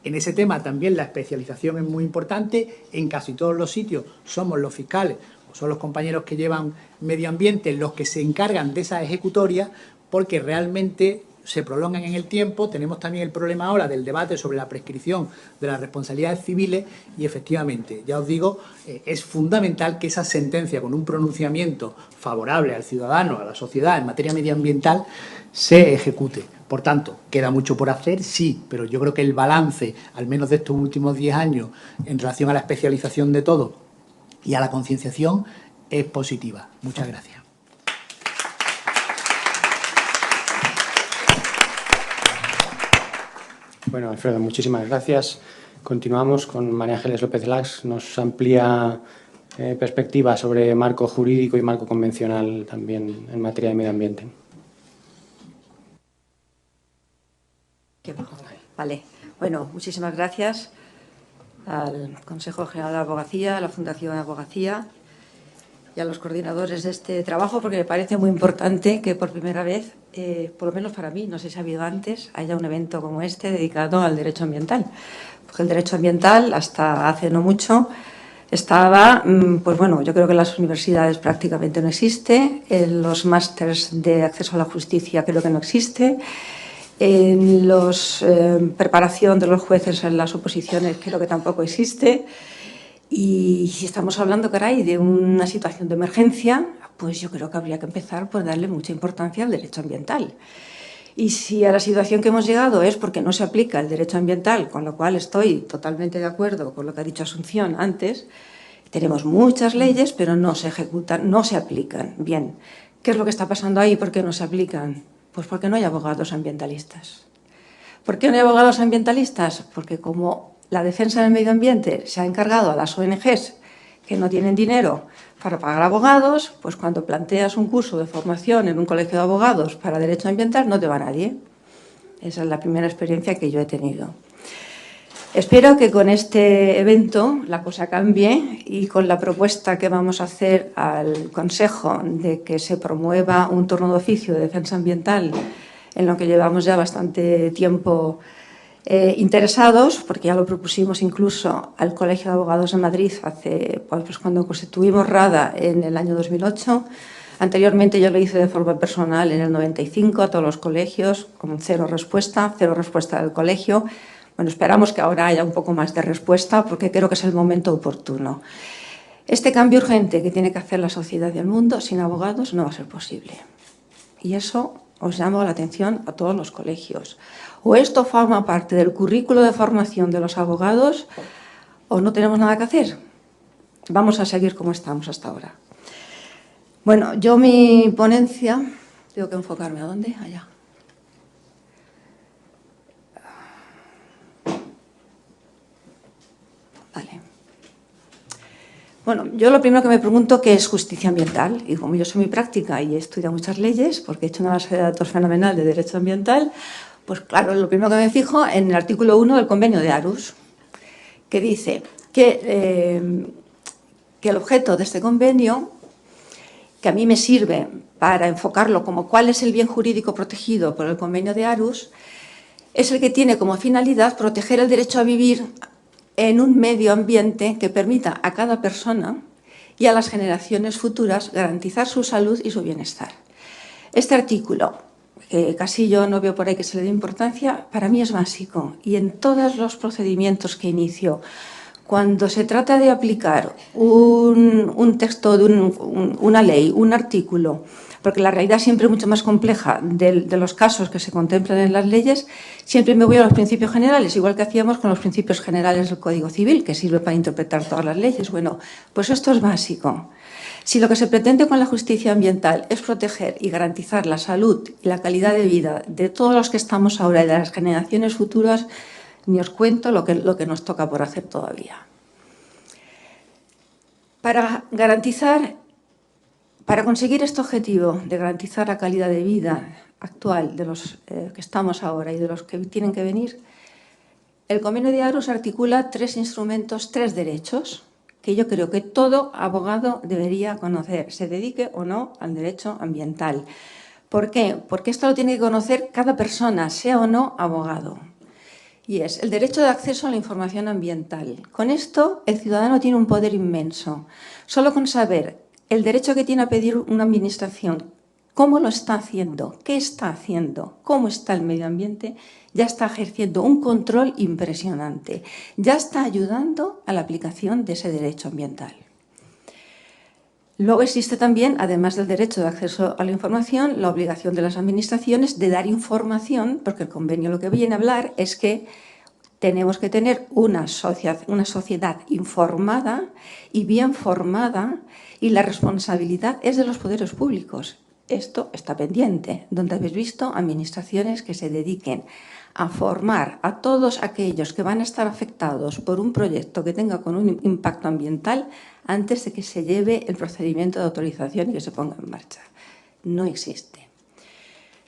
En ese tema también la especialización es muy importante. En casi todos los sitios somos los fiscales o son los compañeros que llevan medio ambiente los que se encargan de esa ejecutoria, porque realmente se prolongan en el tiempo. Tenemos también el problema ahora del debate sobre la prescripción de las responsabilidades civiles y, efectivamente, ya os digo, es fundamental que esa sentencia con un pronunciamiento favorable al ciudadano, a la sociedad en materia medioambiental, se ejecute. Por tanto, queda mucho por hacer, sí, pero yo creo que el balance, al menos de estos últimos 10 años, en relación a la especialización de todo y a la concienciación, es positiva. Muchas gracias. Bueno, Alfredo, muchísimas gracias. Continuamos con María Ángeles López Lax. Nos amplía perspectiva sobre marco jurídico y marco convencional también en materia de medio ambiente. Vale. Bueno, muchísimas gracias al Consejo General de Abogacía, a la Fundación de Abogacía y a los coordinadores de este trabajo, porque me parece muy importante que por primera vez, por lo menos para mí, no sé si ha habido antes, haya un evento como este dedicado al derecho ambiental. Porque el derecho ambiental, hasta hace no mucho, estaba, pues bueno, yo creo que en las universidades prácticamente no existe, en los másters de acceso a la justicia creo que no existe, en la preparación de los jueces en las oposiciones creo que tampoco existe. Y si estamos hablando, caray, de una situación de emergencia, pues yo creo que habría que empezar por darle mucha importancia al derecho ambiental. Y si a la situación que hemos llegado es porque no se aplica el derecho ambiental, con lo cual estoy totalmente de acuerdo con lo que ha dicho Asunción antes, tenemos muchas leyes, pero no se ejecutan, no se aplican. Bien, ¿qué es lo que está pasando ahí? ¿Por qué no se aplican? Pues porque no hay abogados ambientalistas. ¿Por qué no hay abogados ambientalistas? Porque como la defensa del medio ambiente se ha encargado a las ONGs que no tienen dinero para pagar abogados, pues cuando planteas un curso de formación en un colegio de abogados para derecho ambiental no te va nadie. Esa es la primera experiencia que yo he tenido. Espero que con este evento la cosa cambie y con la propuesta que vamos a hacer al Consejo de que se promueva un turno de oficio de defensa ambiental, en lo que llevamos ya bastante tiempo interesados, porque ya lo propusimos incluso al Colegio de Abogados de Madrid pues cuando constituimos RADA en el año 2008. Anteriormente yo lo hice de forma personal en el 95 a todos los colegios, con cero respuesta del colegio. Bueno, esperamos que ahora haya un poco más de respuesta, porque creo que es el momento oportuno. Este cambio urgente que tiene que hacer la sociedad y el mundo sin abogados no va a ser posible. Y eso os llamo la atención a todos los colegios. O esto forma parte del currículo de formación de los abogados o no tenemos nada que hacer. Vamos a seguir como estamos hasta ahora. Bueno, yo mi ponencia, tengo que enfocarme ¿a dónde? Allá. Vale. Bueno, yo lo primero que me pregunto qué es justicia ambiental, y como yo soy muy práctica y he estudiado muchas leyes, porque he hecho una base de datos fenomenal de derecho ambiental, pues claro, lo primero que me fijo en el artículo 1 del convenio de Aarhus, que dice que el objeto de este convenio, que a mí me sirve para enfocarlo como cuál es el bien jurídico protegido por el convenio de Aarhus, es el que tiene como finalidad proteger el derecho a vivir en un medio ambiente que permita a cada persona y a las generaciones futuras garantizar su salud y su bienestar. Este artículo, que casi yo no veo por ahí que se le dé importancia, para mí es básico. Y en todos los procedimientos que inicio, cuando se trata de aplicar un texto de una ley, un artículo, porque la realidad siempre es mucho más compleja de los casos que se contemplan en las leyes, siempre me voy a los principios generales, igual que hacíamos con los principios generales del Código Civil, que sirve para interpretar todas las leyes. Bueno, pues esto es básico. Si lo que se pretende con la justicia ambiental es proteger y garantizar la salud y la calidad de vida de todos los que estamos ahora y de las generaciones futuras, ni os cuento lo que nos toca por hacer todavía. Para conseguir este objetivo de garantizar la calidad de vida actual de los que estamos ahora y de los que tienen que venir, el convenio de Aarhus articula 3 instrumentos, 3 derechos que yo creo que todo abogado debería conocer, se dedique o no al derecho ambiental. ¿Por qué? Porque esto lo tiene que conocer cada persona, sea o no abogado. Y es el derecho de acceso a la información ambiental. Con esto, el ciudadano tiene un poder inmenso. Solo con saber el derecho que tiene a pedir una administración cómo lo está haciendo, qué está haciendo, cómo está el medio ambiente, ya está ejerciendo un control impresionante, ya está ayudando a la aplicación de ese derecho ambiental. Luego existe también, además del derecho de acceso a la información, la obligación de las administraciones de dar información, porque el convenio lo que viene a hablar es que tenemos que tener una sociedad informada y bien formada, y la responsabilidad es de los poderes públicos. Esto está pendiente, donde habéis visto administraciones que se dediquen a formar a todos aquellos que van a estar afectados por un proyecto que tenga con un impacto ambiental antes de que se lleve el procedimiento de autorización y que se ponga en marcha. No existe.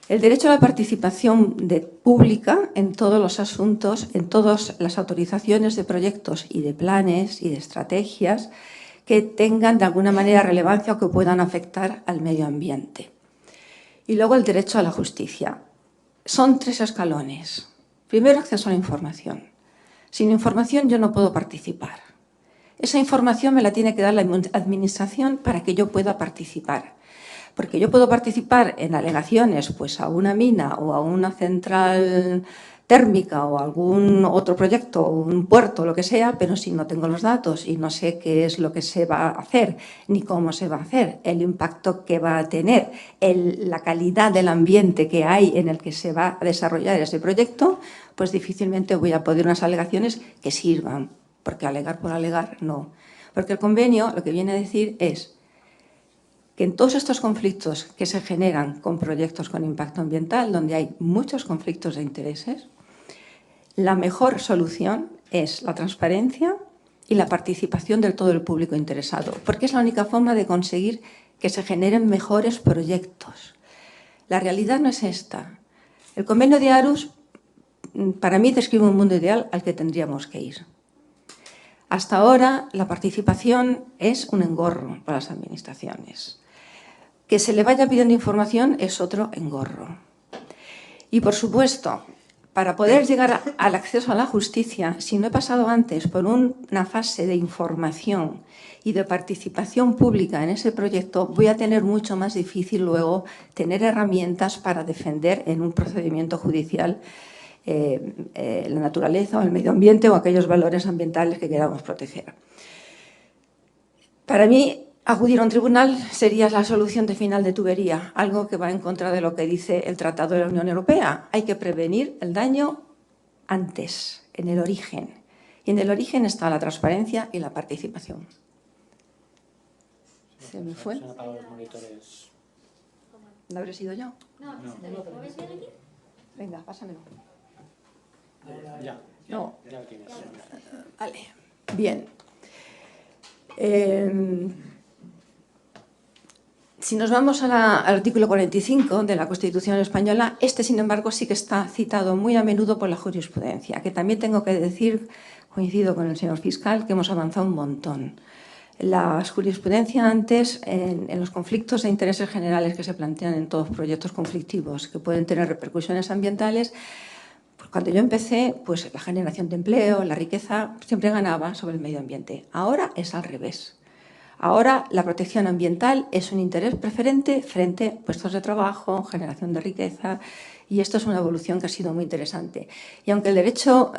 El derecho a la participación pública en todos los asuntos, en todas las autorizaciones de proyectos y de planes y de estrategias que tengan de alguna manera relevancia o que puedan afectar al medio ambiente. Y luego el derecho a la justicia. Son 3 escalones. Primero, acceso a la información. Sin información yo no puedo participar. Esa información me la tiene que dar la administración para que yo pueda participar. Porque yo puedo participar en alegaciones pues, a una mina o a una central térmica o algún otro proyecto, o un puerto, lo que sea, pero si no tengo los datos y no sé qué es lo que se va a hacer, ni cómo se va a hacer, el impacto que va a tener, la calidad del ambiente que hay en el que se va a desarrollar ese proyecto, pues difícilmente voy a poder unas alegaciones que sirvan, porque alegar por alegar no. Porque el convenio lo que viene a decir es que en todos estos conflictos que se generan con proyectos con impacto ambiental, donde hay muchos conflictos de intereses, la mejor solución es la transparencia y la participación del todo el público interesado, porque es la única forma de conseguir que se generen mejores proyectos. La realidad no es esta. El convenio de Aarhus, para mí, describe un mundo ideal al que tendríamos que ir. Hasta ahora, la participación es un engorro para las administraciones. Que se le vaya pidiendo información es otro engorro. Y, por supuesto, para poder llegar al acceso a la justicia, si no he pasado antes por una fase de información y de participación pública en ese proyecto, voy a tener mucho más difícil luego tener herramientas para defender en un procedimiento judicial la naturaleza o el medio ambiente o aquellos valores ambientales que queramos proteger. Para mí, acudir a un tribunal sería la solución de final de tubería, algo que va en contra de lo que dice el Tratado de la Unión Europea. Hay que prevenir el daño antes, en el origen. Y en el origen está la transparencia y la participación. ¿Se me fue? ¿No habré sido yo? No, ¿lo ves bien aquí? Venga, pásamelo. Ya, No. ya lo tienes. Vale, bien. Si nos vamos al artículo 45 de la Constitución española, este, sin embargo, sí que está citado muy a menudo por la jurisprudencia, que también tengo que decir, coincido con el señor fiscal, que hemos avanzado un montón. La jurisprudencia antes, en los conflictos de intereses generales que se plantean en todos proyectos conflictivos que pueden tener repercusiones ambientales, pues cuando yo empecé, pues la generación de empleo, la riqueza, siempre ganaba sobre el medio ambiente. Ahora es al revés. Ahora la protección ambiental es un interés preferente frente a puestos de trabajo, generación de riqueza, y esto es una evolución que ha sido muy interesante. Y aunque el derecho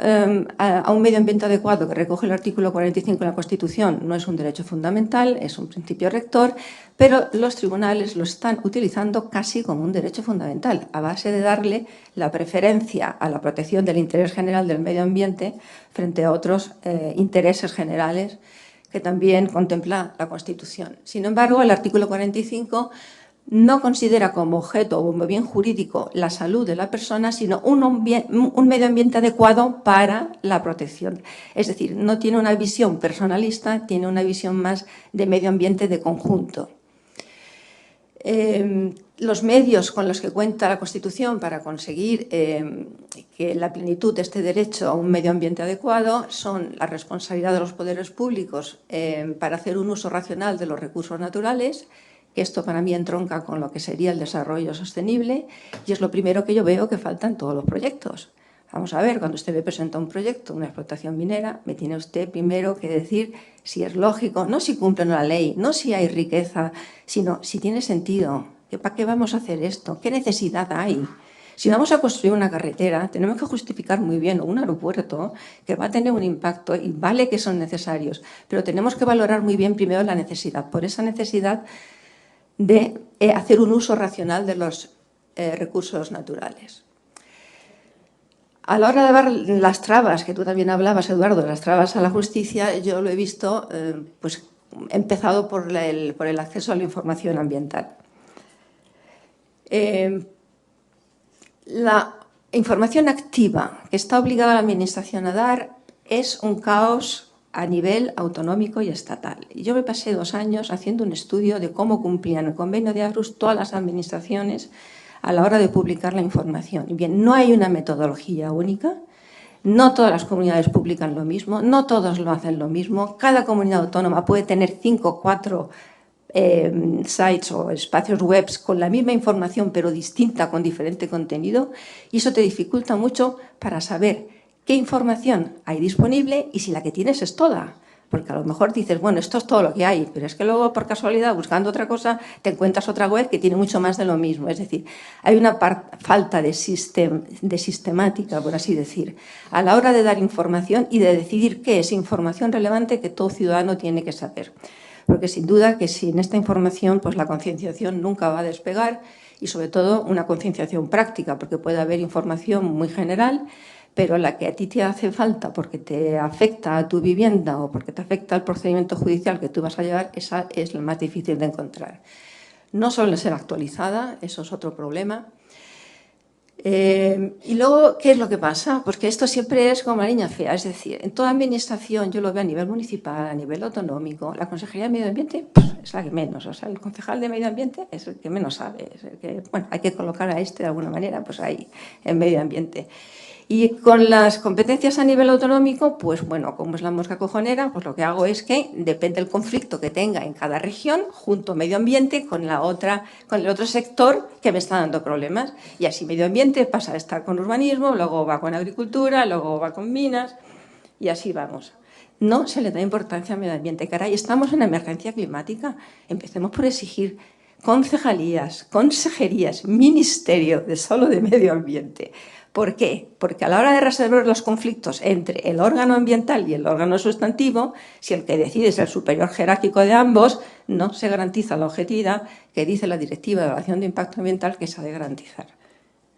a un medio ambiente adecuado que recoge el artículo 45 de la Constitución no es un derecho fundamental, es un principio rector, pero los tribunales lo están utilizando casi como un derecho fundamental, a base de darle la preferencia a la protección del interés general del medio ambiente frente a otros intereses generales que también contempla la Constitución. Sin embargo, el artículo 45 no considera como objeto o como bien jurídico la salud de la persona, sino un medio ambiente adecuado para la protección. Es decir, no tiene una visión personalista, tiene una visión más de medio ambiente de conjunto. Los medios con los que cuenta la Constitución para conseguir que la plenitud de este derecho a un medio ambiente adecuado son la responsabilidad de los poderes públicos para hacer un uso racional de los recursos naturales, que esto para mí entronca con lo que sería el desarrollo sostenible, y es lo primero que yo veo que falta en todos los proyectos. Vamos a ver, cuando usted me presenta un proyecto, una explotación minera, me tiene usted primero que decir si es lógico, no si cumplen la ley, no si hay riqueza, sino si tiene sentido, ¿Para qué vamos a hacer esto? ¿Qué necesidad hay? Si vamos a construir una carretera, tenemos que justificar muy bien, o un aeropuerto, que va a tener un impacto y vale que son necesarios, pero tenemos que valorar muy bien primero la necesidad, por esa necesidad de hacer un uso racional de los recursos naturales. A la hora de ver las trabas, que tú también hablabas, Eduardo, las trabas a la justicia, yo lo he visto, pues empezado por el acceso a la información ambiental. La información activa que está obligada la Administración a dar es un caos a nivel autonómico y estatal. Y yo me pasé 2 años haciendo un estudio de cómo cumplían el convenio de Aarhus todas las administraciones a la hora de publicar la información. Bien, no hay una metodología única, no todas las comunidades publican lo mismo, no todos lo hacen lo mismo, cada comunidad autónoma puede tener 5 o 4 sites o espacios web con la misma información pero distinta, con diferente contenido, y eso te dificulta mucho para saber qué información hay disponible y si la que tienes es toda. Porque a lo mejor dices, bueno, esto es todo lo que hay, pero es que luego, por casualidad, buscando otra cosa, te encuentras otra web que tiene mucho más de lo mismo. Es decir, hay una falta de sistemática, por así decir, a la hora de dar información y de decidir qué es información relevante que todo ciudadano tiene que saber. Porque sin duda que sin esta información, pues la concienciación nunca va a despegar y sobre todo una concienciación práctica, porque puede haber información muy general, pero la que a ti te hace falta porque te afecta a tu vivienda o porque te afecta al procedimiento judicial que tú vas a llevar, esa es la más difícil de encontrar. No suele ser actualizada, eso es otro problema. Y luego, ¿qué es lo que pasa? Pues que esto siempre es como la niña fea, es decir, en toda administración, yo lo veo a nivel municipal, a nivel autonómico, la Consejería de Medio Ambiente es la que menos, o sea, el concejal de Medio Ambiente es el que menos sabe, es el que, bueno, hay que colocar a este de alguna manera, pues ahí, en Medio Ambiente. Y con las competencias a nivel autonómico, pues bueno, como es la mosca cojonera, pues lo que hago es que depende del conflicto que tenga en cada región, junto medio ambiente con el otro sector que me está dando problemas. Y así medio ambiente pasa a estar con urbanismo, luego va con agricultura, luego va con minas y así vamos. No se le da importancia al medio ambiente. Caray, estamos en emergencia climática. Empecemos por exigir concejalías, consejerías, ministerio de solo de medio ambiente. ¿Por qué? Porque a la hora de resolver los conflictos entre el órgano ambiental y el órgano sustantivo, si el que decide es el superior jerárquico de ambos, no se garantiza la objetividad que dice la Directiva de Evaluación de Impacto Ambiental que se ha de garantizar.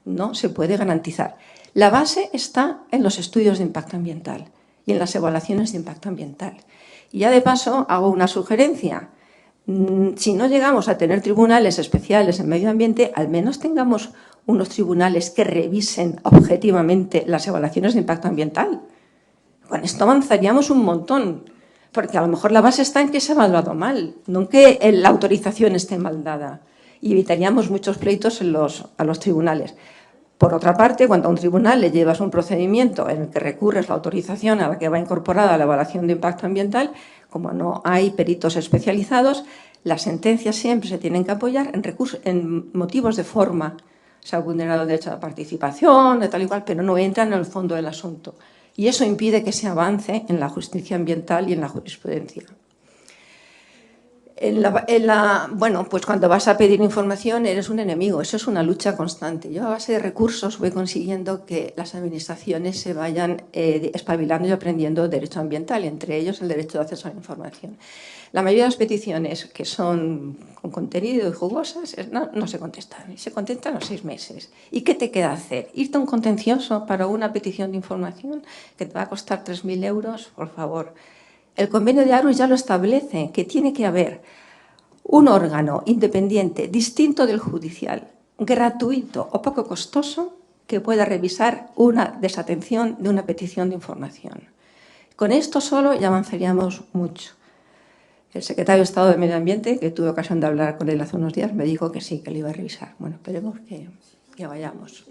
No se puede garantizar. La base está en los estudios de impacto ambiental y en las evaluaciones de impacto ambiental. Y ya de paso hago una sugerencia. Si no llegamos a tener tribunales especiales en medio ambiente, al menos tengamos unos tribunales que revisen objetivamente las evaluaciones de impacto ambiental. Con esto avanzaríamos un montón, porque a lo mejor la base está en que se ha evaluado mal, no en que la autorización esté mal dada, y evitaríamos muchos pleitos a los tribunales. Por otra parte, cuando a un tribunal le llevas un procedimiento en el que recurres la autorización a la que va incorporada la evaluación de impacto ambiental, como no hay peritos especializados, las sentencias siempre se tienen que apoyar en motivos de forma. Se ha vulnerado el derecho a la participación, de tal y cual, pero no entran en el fondo del asunto. Y eso impide que se avance en la justicia ambiental y en la jurisprudencia. Bueno, pues cuando vas a pedir información eres un enemigo, eso es una lucha constante. Yo a base de recursos voy consiguiendo que las administraciones se vayan espabilando y aprendiendo derecho ambiental, entre ellos el derecho de acceso a la información. La mayoría de las peticiones que son con contenido y jugosas no se contestan, y se contestan a los 6 meses. ¿Y qué te queda hacer? ¿Irte a un contencioso para una petición de información que te va a costar 3.000 euros? Por favor. El convenio de Aarhus ya lo establece, que tiene que haber un órgano independiente, distinto del judicial, gratuito o poco costoso, que pueda revisar una desatención de una petición de información. Con esto solo ya avanzaríamos mucho. El secretario de Estado de Medio Ambiente, que tuve ocasión de hablar con él hace unos días, me dijo que sí, que lo iba a revisar. Bueno, esperemos que vayamos.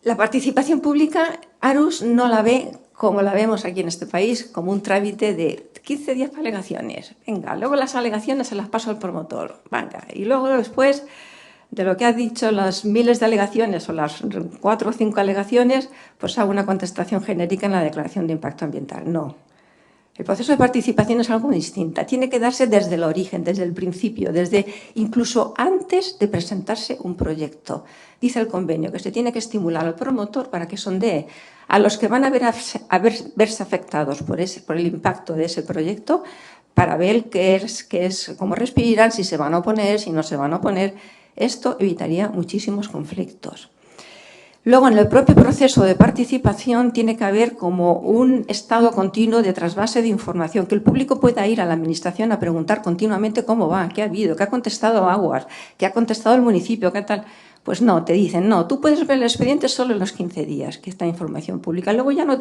La participación pública, Aarhus no la ve como la vemos aquí en este país, como un trámite de 15 días para alegaciones. Venga, luego las alegaciones se las paso al promotor. Venga, y luego después de lo que ha dicho las miles de alegaciones o las 4 o 5 alegaciones, pues hago una contestación genérica en la declaración de impacto ambiental. No. El proceso de participación es algo distinto. Tiene que darse desde el origen, desde el principio, desde incluso antes de presentarse un proyecto. Dice el convenio que se tiene que estimular al promotor para que sondee a los que van a verse afectados por el impacto de ese proyecto, para ver cómo respiran, si se van a oponer, si no se van a oponer. Esto evitaría muchísimos conflictos. Luego, en el propio proceso de participación tiene que haber como un estado continuo de trasvase de información, que el público pueda ir a la administración a preguntar continuamente cómo va, qué ha habido, qué ha contestado Aguas, qué ha contestado el municipio, qué tal. Pues no, te dicen, no, tú puedes ver el expediente solo en los 15 días, que está información pública. Luego ya no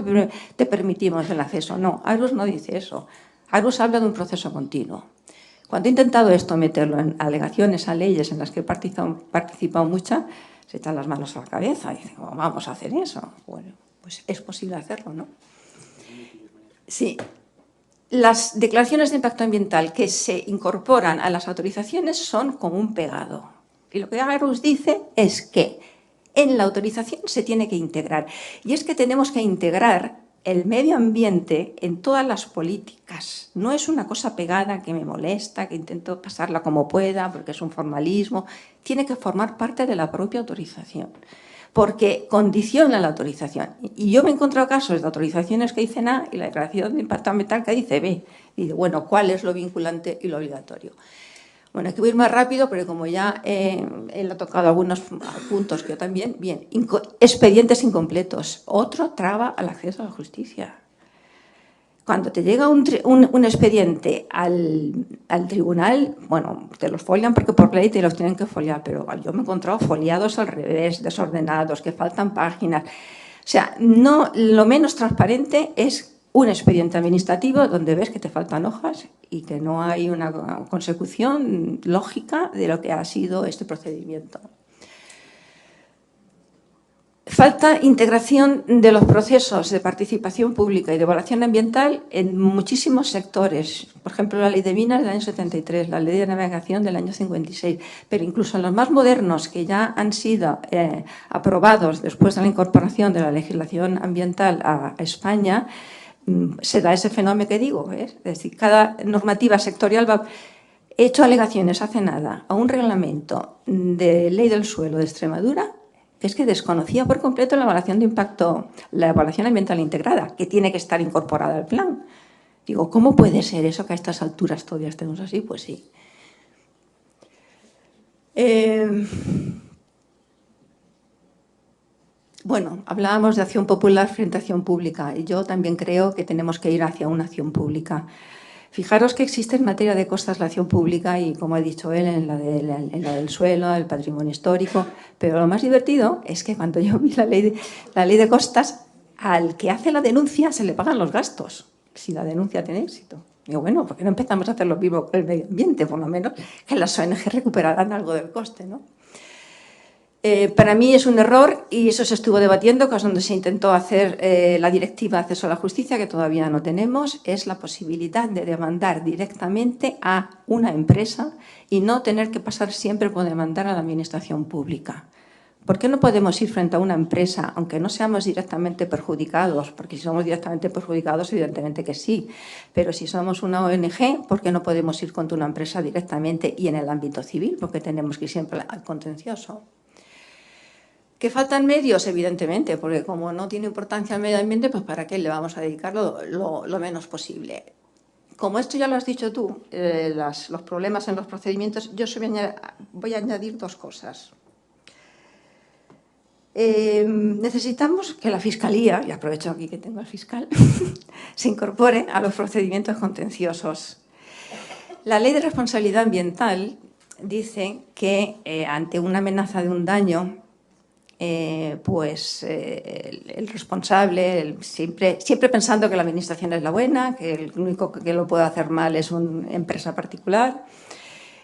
te permitimos el acceso. No, Arús no dice eso. Arús habla de un proceso continuo. Cuando he intentado esto, meterlo en alegaciones a leyes en las que he participado muchas, se echan las manos a la cabeza y dicen, ¿cómo vamos a hacer eso? Bueno, pues es posible hacerlo, ¿no? Sí. Las declaraciones de impacto ambiental que se incorporan a las autorizaciones son como un pegado. Y lo que Arús dice es que en la autorización se tiene que integrar. Y es que tenemos que integrar el medio ambiente en todas las políticas. No es una cosa pegada que me molesta, que intento pasarla como pueda, porque es un formalismo. Tiene que formar parte de la propia autorización, porque condiciona la autorización. Y yo me he encontrado casos de autorizaciones que dicen A y la declaración de impacto ambiental que dice B. Y digo, bueno, ¿cuál es lo vinculante y lo obligatorio? Bueno, hay que ir más rápido, pero como ya él ha tocado algunos puntos que yo también, bien, expedientes incompletos. Otro traba al acceso a la justicia. Cuando te llega un expediente al tribunal, bueno, te los folian porque por ley te los tienen que foliar, pero yo me he encontrado foliados al revés, desordenados, que faltan páginas. O sea, no, lo menos transparente es un expediente administrativo donde ves que te faltan hojas y que no hay una consecución lógica de lo que ha sido este procedimiento. Falta integración de los procesos de participación pública y de evaluación ambiental en muchísimos sectores. Por ejemplo, la ley de minas del año 73, la ley de navegación del año 56, pero incluso en los más modernos que ya han sido aprobados después de la incorporación de la legislación ambiental a España, se da ese fenómeno que digo, ¿ves? Es decir, cada normativa sectorial va... He hecho alegaciones hace nada a un reglamento de ley del suelo de Extremadura que es que desconocía por completo la evaluación de impacto, la evaluación ambiental integrada, que tiene que estar incorporada al plan. Digo, ¿cómo puede ser eso que a estas alturas todavía estemos así? Pues sí. Bueno, hablábamos de acción popular frente a acción pública y yo también creo que tenemos que ir hacia una acción pública. Fijaros que existe en materia de costas la acción pública y, como ha dicho él, en la del suelo, el patrimonio histórico, pero lo más divertido es que cuando yo vi la ley de costas, al que hace la denuncia se le pagan los gastos, si la denuncia tiene éxito. Digo, bueno, ¿por qué no empezamos a hacer lo mismo con el medio ambiente? Por lo menos que las ONG recuperarán algo del coste, ¿no? Para mí es un error y eso se estuvo debatiendo, que es donde se intentó hacer la directiva de acceso a la justicia, que todavía no tenemos, es la posibilidad de demandar directamente a una empresa y no tener que pasar siempre por demandar a la administración pública. ¿Por qué no podemos ir frente a una empresa, aunque no seamos directamente perjudicados? Porque si somos directamente perjudicados, evidentemente que sí. Pero si somos una ONG, ¿por qué no podemos ir contra una empresa directamente y en el ámbito civil? Porque tenemos que ir siempre al contencioso. ¿Que faltan medios? Evidentemente, porque como no tiene importancia el medio ambiente, pues ¿para qué le vamos a dedicar lo menos posible? Como esto ya lo has dicho tú, los problemas en los procedimientos, yo voy a añadir dos cosas. Necesitamos que la Fiscalía, y aprovecho aquí que tengo al fiscal, se incorpore a los procedimientos contenciosos. La Ley de Responsabilidad Ambiental dice que ante una amenaza de un daño, el responsable, siempre pensando que la administración es la buena, que el único que lo puede hacer mal es una empresa particular.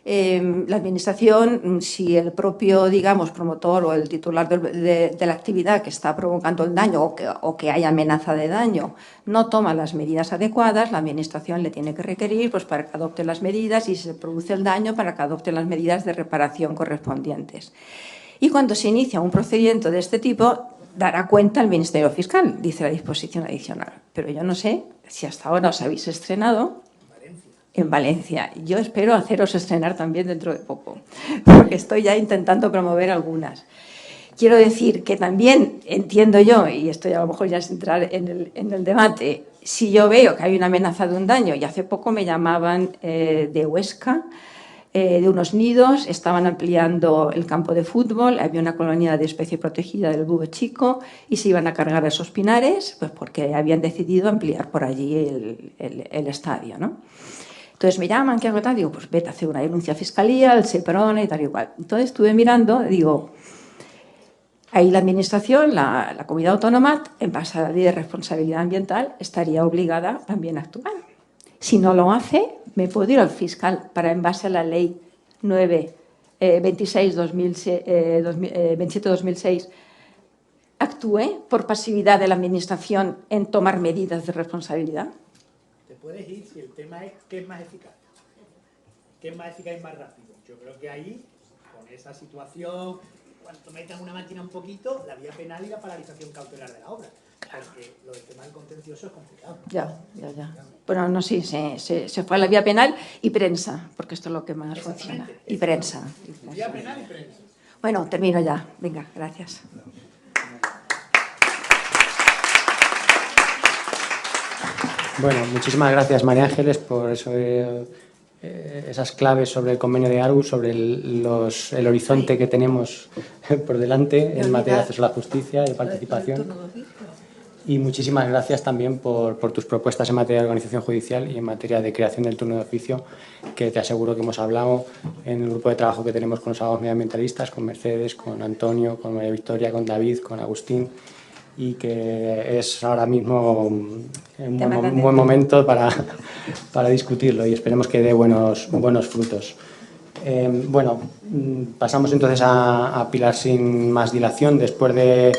La administración, si el propio, digamos, promotor o el titular de la actividad que está provocando el daño o que hay amenaza de daño no toma las medidas adecuadas, la administración le tiene que requerir pues, para que adopte las medidas y si se produce el daño para que adopte las medidas de reparación correspondientes. Y cuando se inicia un procedimiento de este tipo, dará cuenta al Ministerio Fiscal, dice la disposición adicional. Pero yo no sé, si hasta ahora os habéis estrenado en Valencia. Yo espero haceros estrenar también dentro de poco, porque estoy ya intentando promover algunas. Quiero decir que también entiendo yo, y estoy a lo mejor ya sin entrar en el debate, si yo veo que hay una amenaza de un daño, y hace poco me llamaban de Huesca, de unos nidos, estaban ampliando el campo de fútbol, había una colonia de especie protegida del búho chico y se iban a cargar esos pinares, pues porque habían decidido ampliar por allí el estadio, ¿no? Entonces me llaman, ¿qué hago? Tal? Digo, pues vete a hacer una denuncia a Fiscalía, al Seprona y tal y cual. Entonces estuve mirando, digo, ahí la Administración, la Comunidad Autónoma, en base a la Ley de Responsabilidad Ambiental, estaría obligada también a actuar. Si no lo hace, me puedo ir al fiscal para, en base a la Ley 27-2006, actúe por pasividad de la Administración en tomar medidas de responsabilidad. Te puedes ir si el tema es qué es más eficaz. ¿Qué es más eficaz y más rápido? Yo creo que ahí, con esa situación, cuando metan una máquina un poquito, la vía penal y la paralización cautelar de la obra. Porque lo del tema del contencioso es complicado. Ya. Bueno, no, sí, se fue a la vía penal y prensa, porque esto es lo que más funciona. Y prensa. Vía penal y prensa. Bueno, termino ya. Venga, gracias. Bueno, muchísimas gracias, María Ángeles, por eso, esas claves sobre el convenio de Aarhus, sobre el horizonte que tenemos por delante en materia de acceso a la justicia y participación. Y muchísimas gracias también por tus propuestas en materia de organización judicial y en materia de creación del turno de oficio, que te aseguro que hemos hablado en el grupo de trabajo que tenemos con los abogados medioambientalistas, con Mercedes, con Antonio, con María Victoria, con David, con Agustín, y que es ahora mismo un buen momento para discutirlo y esperemos que dé buenos frutos. Bueno, pasamos entonces a Pilar sin más dilación. Después de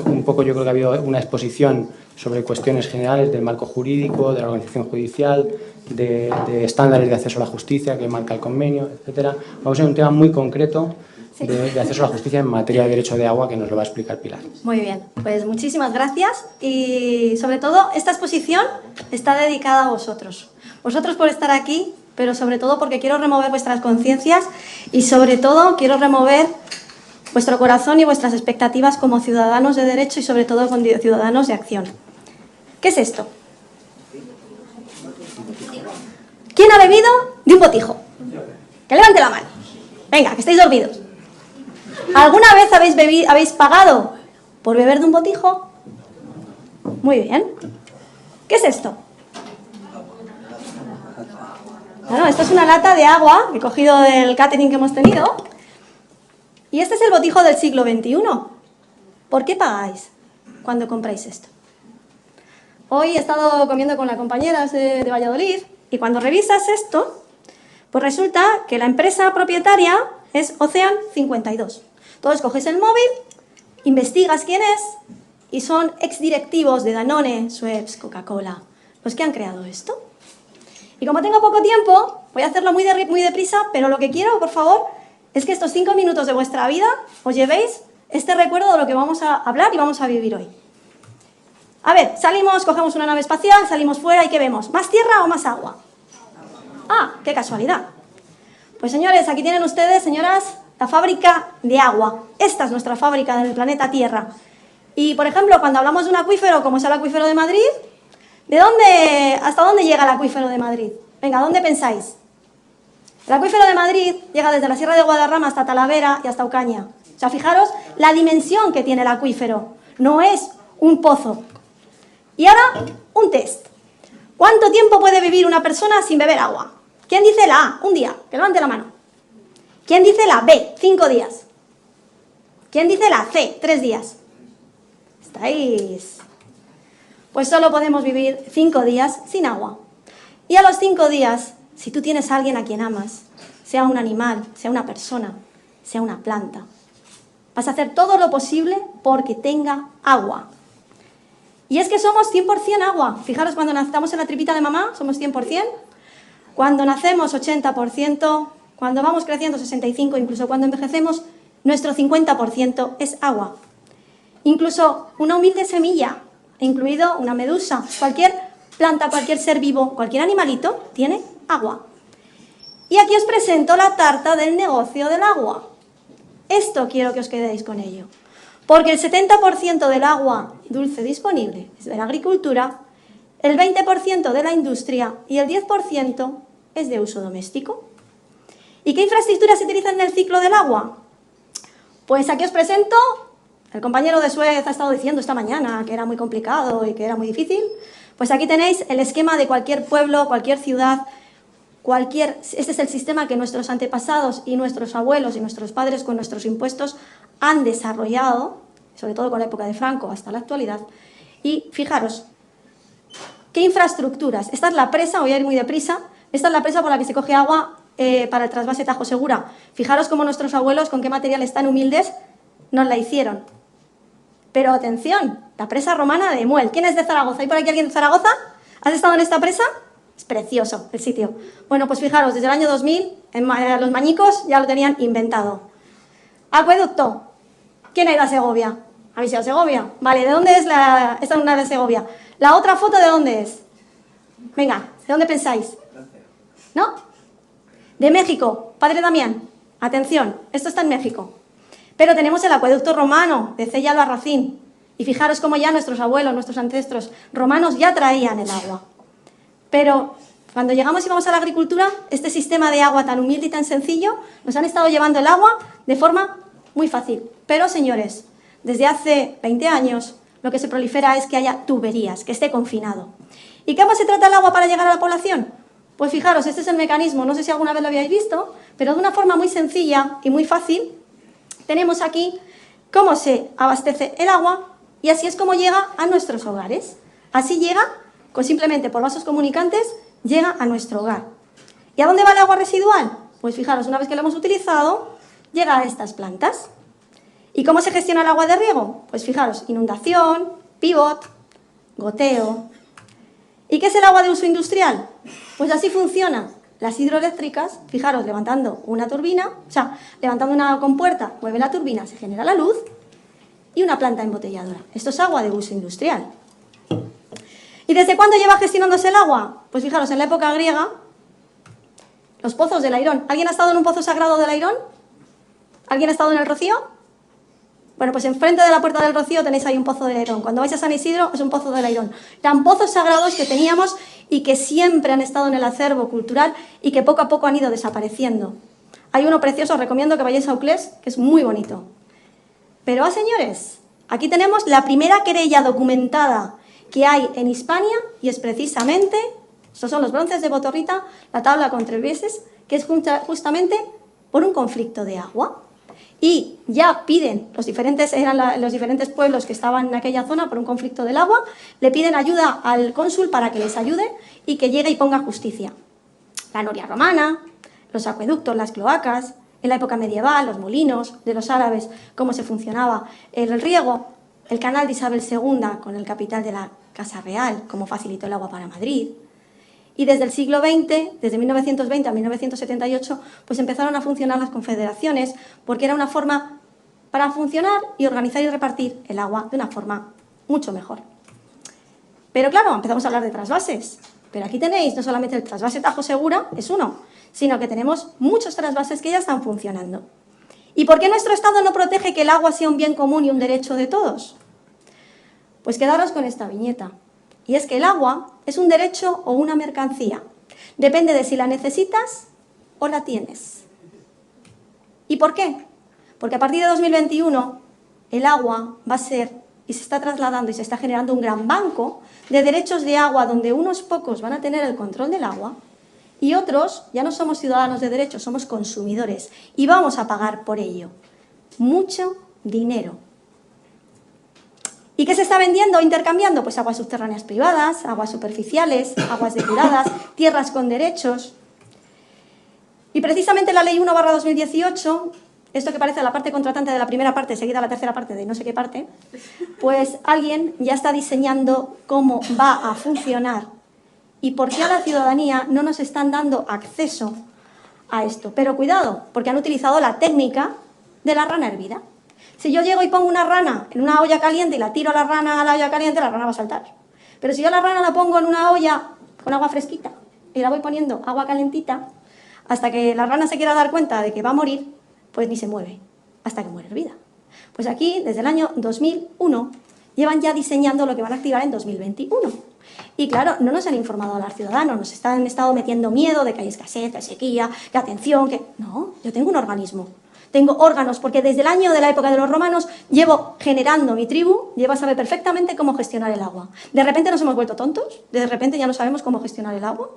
un poco, yo creo que ha habido una exposición sobre cuestiones generales del marco jurídico, de la organización judicial, de estándares de acceso a la justicia que marca el convenio, etcétera. Vamos a ver un tema muy concreto de acceso a la justicia en materia de derecho de agua, que nos lo va a explicar Pilar. Muy bien, pues muchísimas gracias y sobre todo esta exposición está dedicada a vosotros. Vosotros por estar aquí, pero sobre todo porque quiero remover vuestras conciencias y sobre todo quiero remover vuestro corazón y vuestras expectativas como ciudadanos de derecho y sobre todo como ciudadanos de acción. ¿Qué es esto? ¿Quién ha bebido de un botijo? Que levante la mano. Venga, que estáis dormidos. ¿Alguna vez habéis pagado por beber de un botijo? Muy bien. ¿Qué es esto? Bueno, esto es una lata de agua que he cogido del catering que hemos tenido. Y este es el botijo del siglo XXI. ¿Por qué pagáis cuando compráis esto? Hoy he estado comiendo con las compañeras de Valladolid y cuando revisas esto, pues resulta que la empresa propietaria es Ocean 52. Entonces coges el móvil, investigas quién es y son exdirectivos de Danone, Schweppes, Coca-Cola, los que han creado esto. Y como tengo poco tiempo, voy a hacerlo muy deprisa, pero lo que quiero, por favor, es que estos 5 minutos de vuestra vida os llevéis este recuerdo de lo que vamos a hablar y vamos a vivir hoy. A ver, salimos, cogemos una nave espacial, salimos fuera y ¿qué vemos? ¿Más tierra o más agua? Ah, qué casualidad. Pues señores, aquí tienen ustedes, señoras, la fábrica de agua. Esta es nuestra fábrica del planeta Tierra. Y, por ejemplo, cuando hablamos de un acuífero, como es el acuífero de Madrid, ¿hasta dónde llega el acuífero de Madrid? Venga, ¿dónde pensáis? El acuífero de Madrid llega desde la Sierra de Guadarrama hasta Talavera y hasta Ocaña. O sea, fijaros la dimensión que tiene el acuífero. No es un pozo. Y ahora, un test. ¿Cuánto tiempo puede vivir una persona sin beber agua? ¿Quién dice la A? Un día. Que levante la mano. ¿Quién dice la B? 5 días. ¿Quién dice la C? 3 días. ¿Estáis? Pues solo podemos vivir 5 días sin agua. Y a los 5 días, si tú tienes a alguien a quien amas, sea un animal, sea una persona, sea una planta, vas a hacer todo lo posible porque tenga agua. Y es que somos 100% agua. Fijaros, cuando nacemos en la tripita de mamá, somos 100%. Cuando nacemos, 80%. Cuando vamos creciendo, 65%. Incluso cuando envejecemos, nuestro 50% es agua. Incluso una humilde semilla, incluido una medusa, cualquier planta, cualquier ser vivo, cualquier animalito, tiene agua. Y aquí os presento la tarta del negocio del agua. Esto quiero que os quedéis con ello. Porque el 70% del agua dulce disponible es de la agricultura, el 20% de la industria y el 10% es de uso doméstico. ¿Y qué infraestructuras se utilizan en el ciclo del agua? Pues aquí os presento, el compañero de Suez ha estado diciendo esta mañana que era muy complicado y que era muy difícil. Pues aquí tenéis el esquema de cualquier pueblo, cualquier ciudad, este es el sistema que nuestros antepasados y nuestros abuelos y nuestros padres con nuestros impuestos han desarrollado, sobre todo con la época de Franco hasta la actualidad. Y fijaros, ¿qué infraestructuras? Esta es la presa, voy a ir muy deprisa, esta es la presa por la que se coge agua para el trasvase Tajo Segura. Fijaros cómo nuestros abuelos, con qué materiales tan humildes, nos la hicieron. Pero atención, la presa romana de Muel. ¿Quién es de Zaragoza? ¿Hay por aquí alguien de Zaragoza? ¿Has estado en esta presa? Es precioso el sitio. Bueno, pues fijaros, desde el año 2000, los mañicos ya lo tenían inventado. Acueducto. ¿Quién ha ido a Segovia? ¿Habéis ido a Segovia? Vale, ¿de dónde es esta es una de Segovia? ¿La otra foto de dónde es? Venga, ¿de dónde pensáis? ¿No? De México. Padre Damián, atención, esto está en México. Pero tenemos el acueducto romano de Cella al Barracín. Y fijaros cómo ya nuestros abuelos, nuestros ancestros romanos ya traían el agua. Pero cuando llegamos y vamos a la agricultura, este sistema de agua tan humilde y tan sencillo, nos han estado llevando el agua de forma muy fácil. Pero, señores, desde hace 20 años lo que se prolifera es que haya tuberías, que esté confinado. ¿Y cómo se trata el agua para llegar a la población? Pues fijaros, este es el mecanismo, no sé si alguna vez lo habíais visto, pero de una forma muy sencilla y muy fácil, tenemos aquí cómo se abastece el agua y así es como llega a nuestros hogares. Así llega, simplemente por vasos comunicantes, llega a nuestro hogar. ¿Y a dónde va el agua residual? Pues fijaros, una vez que lo hemos utilizado, llega a estas plantas. ¿Y cómo se gestiona el agua de riego? Pues fijaros, inundación, pivot, goteo. ¿Y qué es el agua de uso industrial? Pues así funciona. Las hidroeléctricas, fijaros, levantando una turbina, levantando una compuerta, mueve la turbina, se genera la luz y una planta embotelladora. Esto es agua de uso industrial. ¿Y desde cuándo lleva gestionándose el agua? Pues fijaros, en la época griega, los pozos del Airón. ¿Alguien ha estado en un pozo sagrado del Airón? ¿Alguien ha estado en el Rocío? Bueno, pues enfrente de la Puerta del Rocío tenéis ahí un pozo del Airón. Cuando vais a San Isidro es un pozo del Airón. Eran pozos sagrados que teníamos y que siempre han estado en el acervo cultural y que poco a poco han ido desapareciendo. Hay uno precioso, os recomiendo que vayáis a Auclés, que es muy bonito. Pero, señores, aquí tenemos la primera querella documentada que hay en Hispania y es precisamente, estos son los bronces de Botorrita, la tabla con Trebieses, que es justamente por un conflicto de agua. Y ya piden, los diferentes pueblos que estaban en aquella zona por un conflicto del agua, le piden ayuda al cónsul para que les ayude y que llegue y ponga justicia. La noria romana, los acueductos, las cloacas, en la época medieval, los molinos de los árabes, cómo se funcionaba el riego, el canal de Isabel II con el capital de la Casa Real, cómo facilitó el agua para Madrid. Y desde el siglo XX, desde 1920 a 1978, pues empezaron a funcionar las confederaciones porque era una forma para funcionar y organizar y repartir el agua de una forma mucho mejor. Pero claro, empezamos a hablar de trasvases. Pero aquí tenéis no solamente el trasvase Tajo Segura, es uno, sino que tenemos muchos trasvases que ya están funcionando. ¿Y por qué nuestro Estado no protege que el agua sea un bien común y un derecho de todos? Pues quedaros con esta viñeta. Y es que el agua es un derecho o una mercancía. Depende de si la necesitas o la tienes. ¿Y por qué? Porque a partir de 2021 el agua va a ser, y se está trasladando y se está generando un gran banco de derechos de agua donde unos pocos van a tener el control del agua y otros ya no somos ciudadanos de derechos, somos consumidores y vamos a pagar por ello mucho dinero. ¿Y qué se está vendiendo o intercambiando? Pues aguas subterráneas privadas, aguas superficiales, aguas depuradas, tierras con derechos. Y precisamente la Ley 1/2018, esto que parece la parte contratante de la primera parte, seguida la tercera parte de no sé qué parte, pues alguien ya está diseñando cómo va a funcionar y por qué a la ciudadanía no nos están dando acceso a esto. Pero cuidado, porque han utilizado la técnica de la rana hervida. Si yo llego y pongo una rana en una olla caliente y la tiro a la rana a la olla caliente, la rana va a saltar. Pero si yo la rana la pongo en una olla con agua fresquita y la voy poniendo agua calentita, hasta que la rana se quiera dar cuenta de que va a morir, pues ni se mueve, hasta que muere hervida. Pues aquí, desde el año 2001, llevan ya diseñando lo que van a activar en 2021. Y claro, no nos han informado a los ciudadanos, nos han estado metiendo miedo de que hay escasez, que hay sequía, que atención, que... No, yo tengo un organismo, tengo órganos, porque desde el año de la época de los romanos llevo generando mi tribu, llevo a saber perfectamente cómo gestionar el agua. De repente nos hemos vuelto tontos, de repente ya no sabemos cómo gestionar el agua.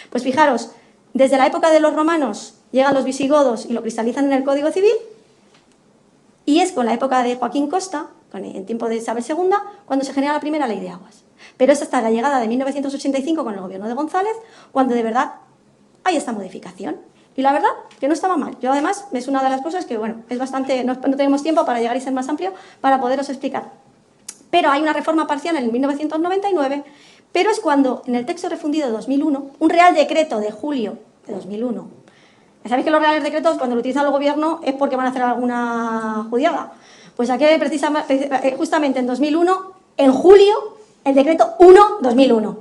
Pues fijaros, desde la época de los romanos llegan los visigodos y lo cristalizan en el Código Civil, y es con la época de Joaquín Costa, con el tiempo de Isabel II, cuando se genera la primera ley de aguas. Pero es hasta la llegada de 1985 con el gobierno de González cuando de verdad hay esta modificación. Y la verdad que no estaba mal. Yo además es una de las cosas que, bueno, es bastante, no tenemos tiempo para llegar y ser más amplio para poderos explicar. Pero hay una reforma parcial en 1999, pero es cuando en el texto refundido de 2001, un Real Decreto de julio de 2001, ya sabéis que los Reales Decretos cuando lo utiliza el gobierno es porque van a hacer alguna judiada. Pues aquí precisamente, justamente en 2001, en julio, el decreto 1/2001.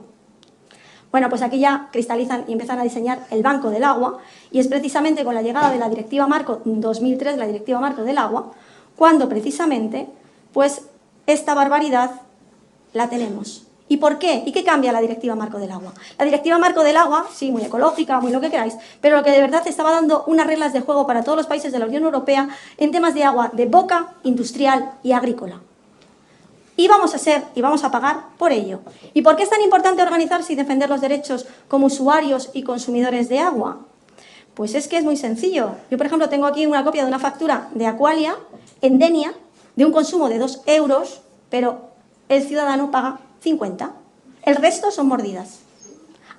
Bueno, pues aquí ya cristalizan y empiezan a diseñar el Banco del Agua, y es precisamente con la llegada de la Directiva Marco 2003, la Directiva Marco del Agua, cuando precisamente, pues, esta barbaridad la tenemos. ¿Y por qué? ¿Y qué cambia la Directiva Marco del Agua? La Directiva Marco del Agua, sí, muy ecológica, muy lo que queráis, pero lo que de verdad estaba dando unas reglas de juego para todos los países de la Unión Europea en temas de agua de boca, industrial y agrícola. Y vamos a ser y vamos a pagar por ello. ¿Y por qué es tan importante organizarse y defender los derechos como usuarios y consumidores de agua? Pues es que es muy sencillo. Yo, por ejemplo, tengo aquí una copia de una factura de Aqualia, en Denia, de un consumo de 2 euros, pero el ciudadano paga 50. El resto son mordidas.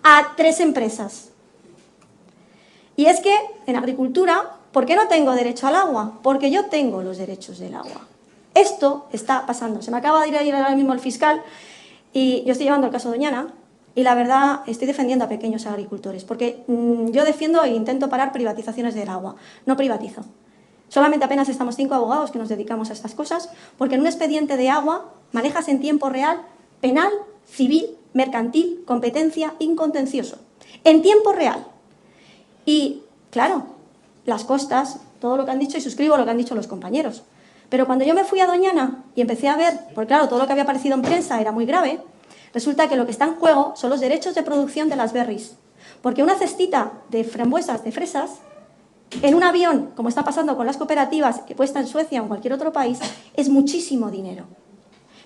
A 3 empresas. Y es que en agricultura, ¿por qué no tengo derecho al agua? Porque yo tengo los derechos del agua. Esto está pasando. Se me acaba de ir ahora mismo el fiscal y yo estoy llevando el caso Doñana y la verdad estoy defendiendo a pequeños agricultores porque yo defiendo e intento parar privatizaciones del agua. No privatizo. Solamente apenas estamos 5 abogados que nos dedicamos a estas cosas porque en un expediente de agua manejas en tiempo real penal, civil, mercantil, competencia y contencioso. En tiempo real. Y, claro, las costas, todo lo que han dicho y suscribo lo que han dicho los compañeros. Pero cuando yo me fui a Doñana y empecé a ver, porque claro, todo lo que había aparecido en prensa era muy grave, resulta que lo que está en juego son los derechos de producción de las berries. Porque una cestita de frambuesas, de fresas, en un avión, como está pasando con las cooperativas, que puesta en Suecia o en cualquier otro país, es muchísimo dinero.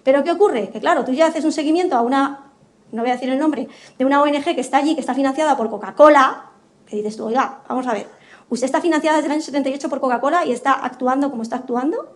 Pero ¿qué ocurre? Que claro, tú ya haces un seguimiento a una, no voy a decir el nombre, de una ONG que está allí, que está financiada por Coca-Cola, que dices tú, oiga, vamos a ver, usted está financiada desde el año 78 por Coca-Cola y está actuando como está actuando.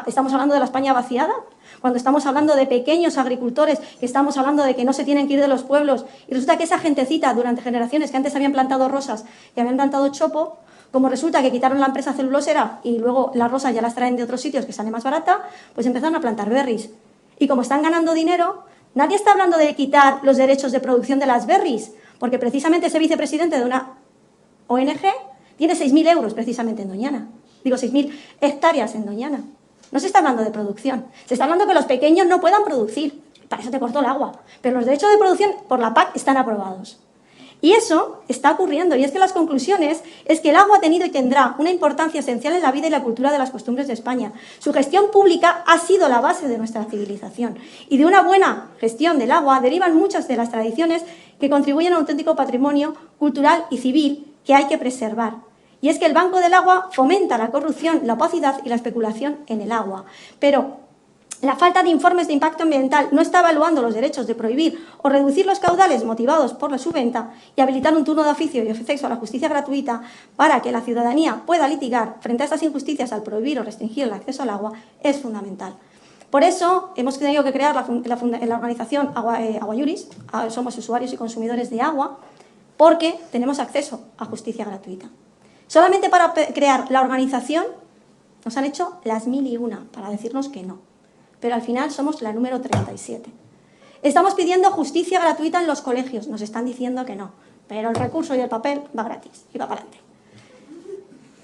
Estamos hablando de la España vaciada, cuando estamos hablando de pequeños agricultores, que estamos hablando de que no se tienen que ir de los pueblos, y resulta que esa gentecita durante generaciones que antes habían plantado rosas y habían plantado chopo, como resulta que quitaron la empresa celulosera y luego las rosas ya las traen de otros sitios que sale más barata, pues empezaron a plantar berries. Y como están ganando dinero, nadie está hablando de quitar los derechos de producción de las berries, porque precisamente ese vicepresidente de una ONG tiene 6.000 euros precisamente en Doñana. Digo, 6.000 hectáreas en Doñana. No se está hablando de producción. Se está hablando que los pequeños no puedan producir. Para eso te cortó el agua. Pero los derechos de producción por la PAC están aprobados. Y eso está ocurriendo. Y es que las conclusiones es que el agua ha tenido y tendrá una importancia esencial en la vida y la cultura de las costumbres de España. Su gestión pública ha sido la base de nuestra civilización. Y de una buena gestión del agua derivan muchas de las tradiciones que contribuyen a un auténtico patrimonio cultural y civil que hay que preservar. Y es que el Banco del Agua fomenta la corrupción, la opacidad y la especulación en el agua. Pero la falta de informes de impacto ambiental no está evaluando los derechos de prohibir o reducir los caudales motivados por la subventa y habilitar un turno de oficio y acceso a la justicia gratuita para que la ciudadanía pueda litigar frente a estas injusticias al prohibir o restringir el acceso al agua es fundamental. Por eso hemos tenido que crear la organización Aguayuris, somos usuarios y consumidores de agua, porque tenemos acceso a justicia gratuita. Solamente para crear la organización nos han hecho las 1001 para decirnos que no. Pero al final somos la número 37. Estamos pidiendo justicia gratuita en los colegios. Nos están diciendo que no. Pero el recurso y el papel va gratis y va para adelante.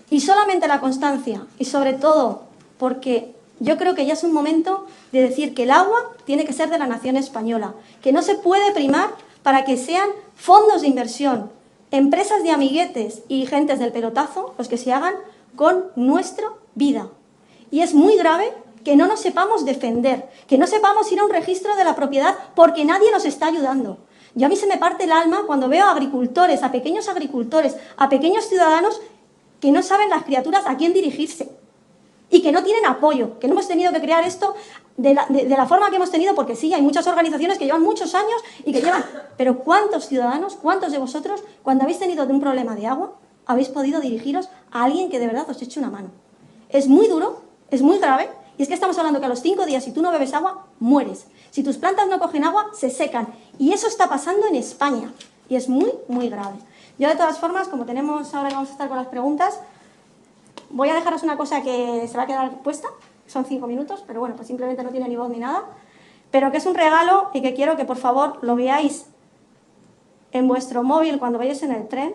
Y solamente la constancia y sobre todo porque Yo creo que ya es un momento de decir que el agua tiene que ser de la nación española, que no se puede primar para que sean fondos de inversión, empresas de amiguetes y gentes del pelotazo los que se hagan con nuestra vida. Y es muy grave que no nos sepamos defender, que no sepamos ir a un registro de la propiedad porque nadie nos está ayudando. Yo a mí se me parte el alma cuando veo a agricultores, a pequeños ciudadanos que no saben las criaturas a quién dirigirse y que no tienen apoyo, que no hemos tenido que crear esto de la forma que hemos tenido, porque sí, hay muchas organizaciones que llevan muchos años y que llevan... Pero ¿cuántos ciudadanos, cuántos de vosotros, cuando habéis tenido un problema de agua, habéis podido dirigiros a alguien que de verdad os eche una mano? Es muy duro, es muy grave, y es que estamos hablando que a los 5 días, si tú no bebes agua, mueres. Si tus plantas no cogen agua, se secan. Y eso está pasando en España, y es muy, muy grave. Yo, de todas formas, como tenemos ahora que vamos a estar con las preguntas, voy a dejaros una cosa que se va a quedar puesta, son 5 minutos, pero bueno, pues simplemente no tiene ni voz ni nada, pero que es un regalo y que quiero que por favor lo veáis en vuestro móvil cuando vayáis en el tren.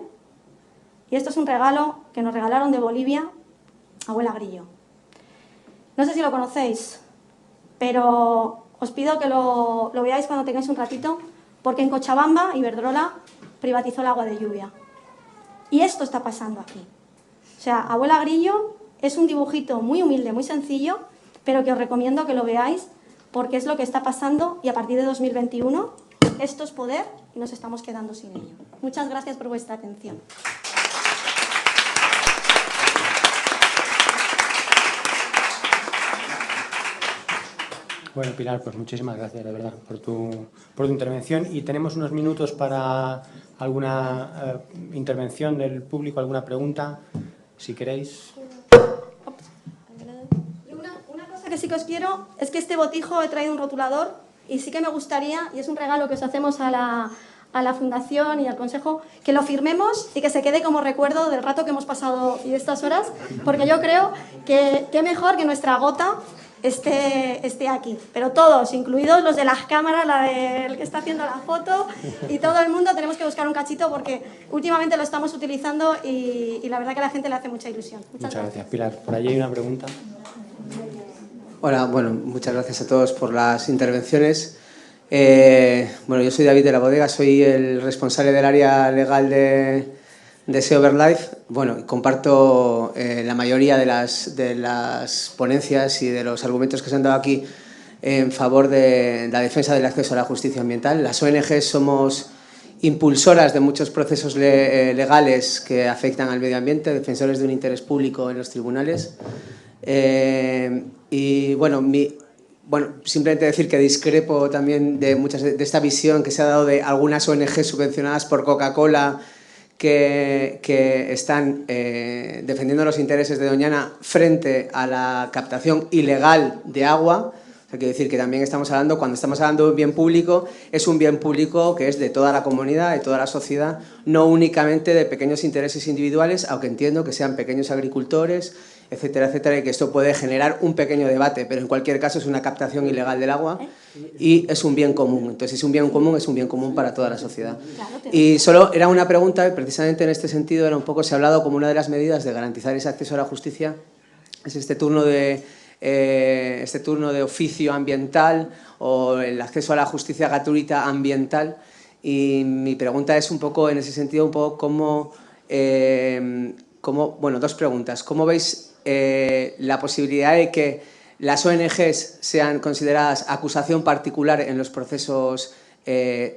Y esto es un regalo que nos regalaron de Bolivia, Abuela Grillo. No sé si lo conocéis, pero os pido que lo veáis cuando tengáis un ratito, porque en Cochabamba, Iberdrola privatizó el agua de lluvia. Y esto está pasando aquí. O sea, Abuela Grillo es un dibujito muy humilde, muy sencillo, pero que os recomiendo que lo veáis porque es lo que está pasando y a partir de 2021 esto es poder y nos estamos quedando sin ello. Muchas gracias por vuestra atención. Bueno, Pilar, pues muchísimas gracias, de verdad, por tu intervención. Y tenemos unos minutos para alguna intervención del público, alguna pregunta, si queréis. Una cosa que sí que os quiero es que este botijo he traído un rotulador y sí que me gustaría, y es un regalo que os hacemos a la Fundación y al Consejo, que lo firmemos y que se quede como recuerdo del rato que hemos pasado y de estas horas, porque yo creo que qué mejor que nuestra gota esté aquí, pero todos, incluidos los de las cámaras, la del que está haciendo la foto y todo el mundo, tenemos que buscar un cachito porque últimamente lo estamos utilizando y la verdad que a la gente le hace mucha ilusión. Muchas gracias, Pilar. Por allí hay una pregunta. Hola, bueno, muchas gracias a todos por las intervenciones. Bueno, yo soy David de la Bodega, soy el responsable del área legal de Sea Over Life. Bueno, comparto la mayoría de las ponencias y de los argumentos que se han dado aquí en favor de la defensa del acceso a la justicia ambiental. Las ONG somos impulsoras de muchos procesos legales que afectan al medio ambiente, defensores de un interés público en los tribunales. Y bueno, simplemente decir que discrepo también de esta visión que se ha dado de algunas ONG subvencionadas por Coca-Cola que están defendiendo los intereses de Doñana frente a la captación ilegal de agua. O sea, quiero decir que también estamos hablando, cuando estamos hablando de un bien público, es un bien público que es de toda la comunidad, de toda la sociedad, no únicamente de pequeños intereses individuales, aunque entiendo que sean pequeños agricultores, etcétera, etcétera, y que esto puede generar un pequeño debate, pero en cualquier caso es una captación ilegal del agua y es un bien común. Entonces, si es un bien común para toda la sociedad. Y solo era una pregunta, precisamente en este sentido, era un poco, se ha hablado como una de las medidas de garantizar ese acceso a la justicia, es este turno de oficio ambiental o el acceso a la justicia gratuita ambiental. Y mi pregunta es un poco, en ese sentido, un poco cómo bueno, dos preguntas. ¿Cómo veis la posibilidad de que las ONGs sean consideradas acusación particular en los procesos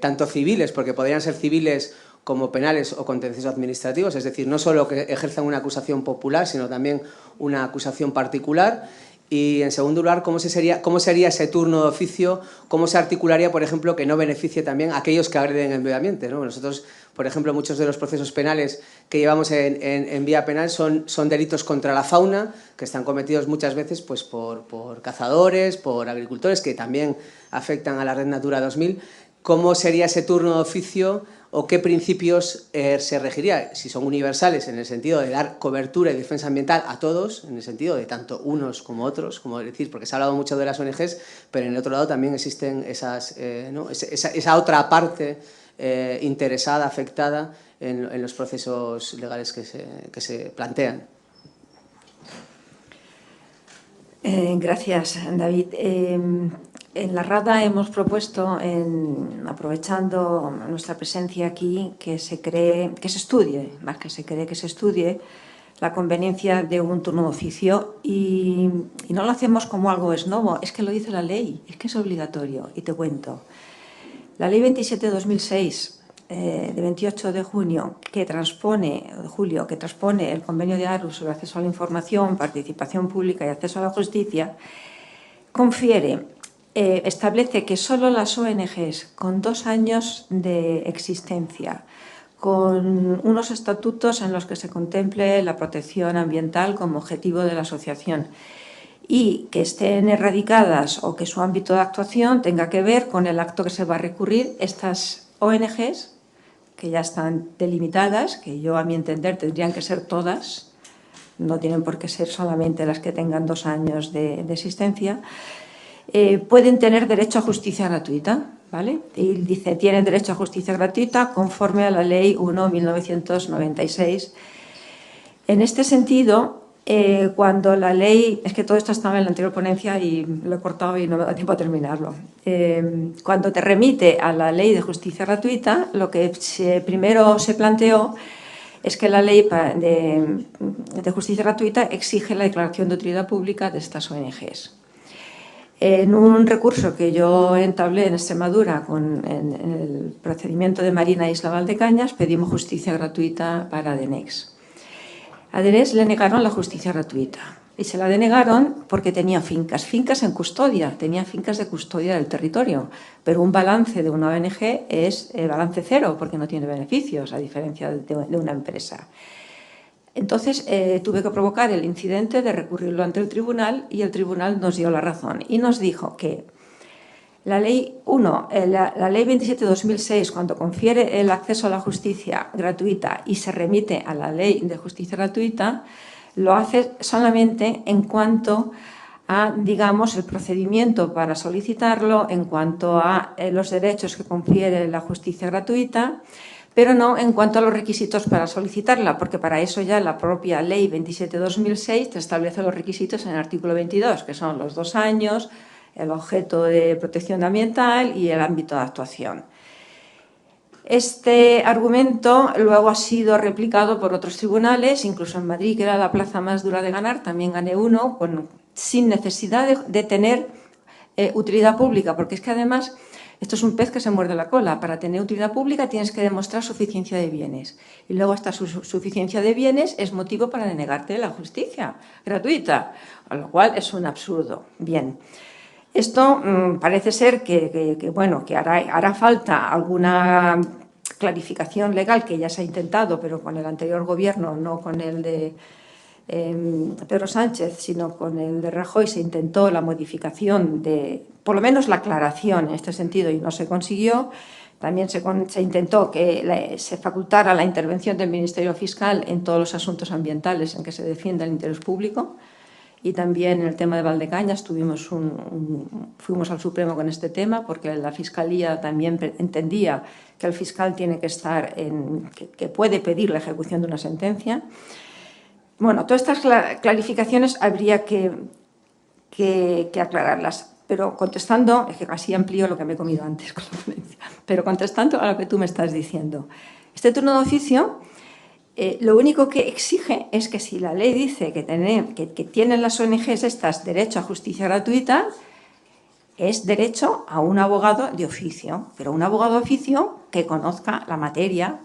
tanto civiles, porque podrían ser civiles como penales o contenciosos administrativos, es decir, no solo que ejerzan una acusación popular, sino también una acusación particular? Y, en segundo lugar, ¿cómo sería ese turno de oficio? ¿Cómo se articularía, por ejemplo, que no beneficie también a aquellos que agreden el medio ambiente, ¿no? Nosotros, por ejemplo, muchos de los procesos penales que llevamos en vía penal son delitos contra la fauna, que están cometidos muchas veces pues, por cazadores, por agricultores, que también afectan a la Red Natura 2000. ¿Cómo sería ese turno de oficio o qué principios se regiría? Si son universales en el sentido de dar cobertura y defensa ambiental a todos, en el sentido de tanto unos como otros, como decir, porque se ha hablado mucho de las ONGs, pero en el otro lado también existen esa otra parte interesada, afectada en los procesos legales que se plantean. Gracias, David. En la RADA hemos propuesto, aprovechando nuestra presencia aquí, que se estudie, más que se cree, que se estudie la conveniencia de un turno de oficio y no lo hacemos como algo esnobo, es que lo dice la ley, es que es obligatorio. Y te cuento. La Ley 27/2006, de 28 de julio, que transpone el convenio de Aarhus sobre acceso a la información, participación pública y acceso a la justicia, establece que solo las ONGs con 2 años de existencia, con unos estatutos en los que se contemple la protección ambiental como objetivo de la asociación y que estén erradicadas o que su ámbito de actuación tenga que ver con el acto que se va a recurrir, estas ONGs, que ya están delimitadas, que yo a mi entender tendrían que ser todas, no tienen por qué ser solamente las que tengan 2 años de existencia, pueden tener derecho a justicia gratuita, ¿vale? Y dice, tienen derecho a justicia gratuita conforme a la Ley 1/1996. En este sentido, cuando la ley, es que todo esto estaba en la anterior ponencia y lo he cortado y no me da tiempo a terminarlo. Cuando te remite a la Ley de Justicia Gratuita, lo que primero se planteó es que la Ley de Justicia Gratuita exige la declaración de utilidad pública de estas ONGs. En un recurso que yo entablé en Extremadura en el procedimiento de Marina Isla Valdecañas, pedimos justicia gratuita para Denex. A Denex le negaron la justicia gratuita y se la denegaron porque tenía fincas en custodia, tenía fincas de custodia del territorio, pero un balance de una ONG es balance cero porque no tiene beneficios, a diferencia de una empresa. Entonces tuve que provocar el incidente de recurrirlo ante el tribunal y el tribunal nos dio la razón y nos dijo que la ley 27/2006, cuando confiere el acceso a la justicia gratuita y se remite a la ley de justicia gratuita, lo hace solamente en cuanto a, digamos, el procedimiento para solicitarlo, en cuanto a los derechos que confiere la justicia gratuita, pero no en cuanto a los requisitos para solicitarla, porque para eso ya la propia Ley 27/2006 te establece los requisitos en el artículo 22, que son los 2 años, el objeto de protección ambiental y el ámbito de actuación. Este argumento luego ha sido replicado por otros tribunales, incluso en Madrid, que era la plaza más dura de ganar, también gané uno, sin necesidad de tener utilidad pública, porque es que además esto es un pez que se muerde la cola. Para tener utilidad pública tienes que demostrar suficiencia de bienes. Y luego esta suficiencia de bienes es motivo para denegarte la justicia gratuita, a lo cual es un absurdo. Bien, esto parece ser que hará falta alguna clarificación legal que ya se ha intentado, pero con el anterior gobierno, no con el de Pedro Sánchez, sino con el de Rajoy, se intentó la modificación por lo menos la aclaración en este sentido y no se consiguió. También se intentó que se facultara la intervención del Ministerio Fiscal en todos los asuntos ambientales en que se defienda el interés público. Y también en el tema de Valdecañas fuimos al Supremo con este tema porque la Fiscalía también entendía que el fiscal tiene que estar que puede pedir la ejecución de una sentencia. Bueno, todas estas clarificaciones habría que aclararlas, pero contestando, es que casi amplío lo que me he comido antes con la ponencia, pero contestando a lo que tú me estás diciendo. Este turno de oficio lo único que exige es que si la ley dice que tienen las ONGs estas derecho a justicia gratuita, es derecho a un abogado de oficio, pero un abogado de oficio que conozca la materia,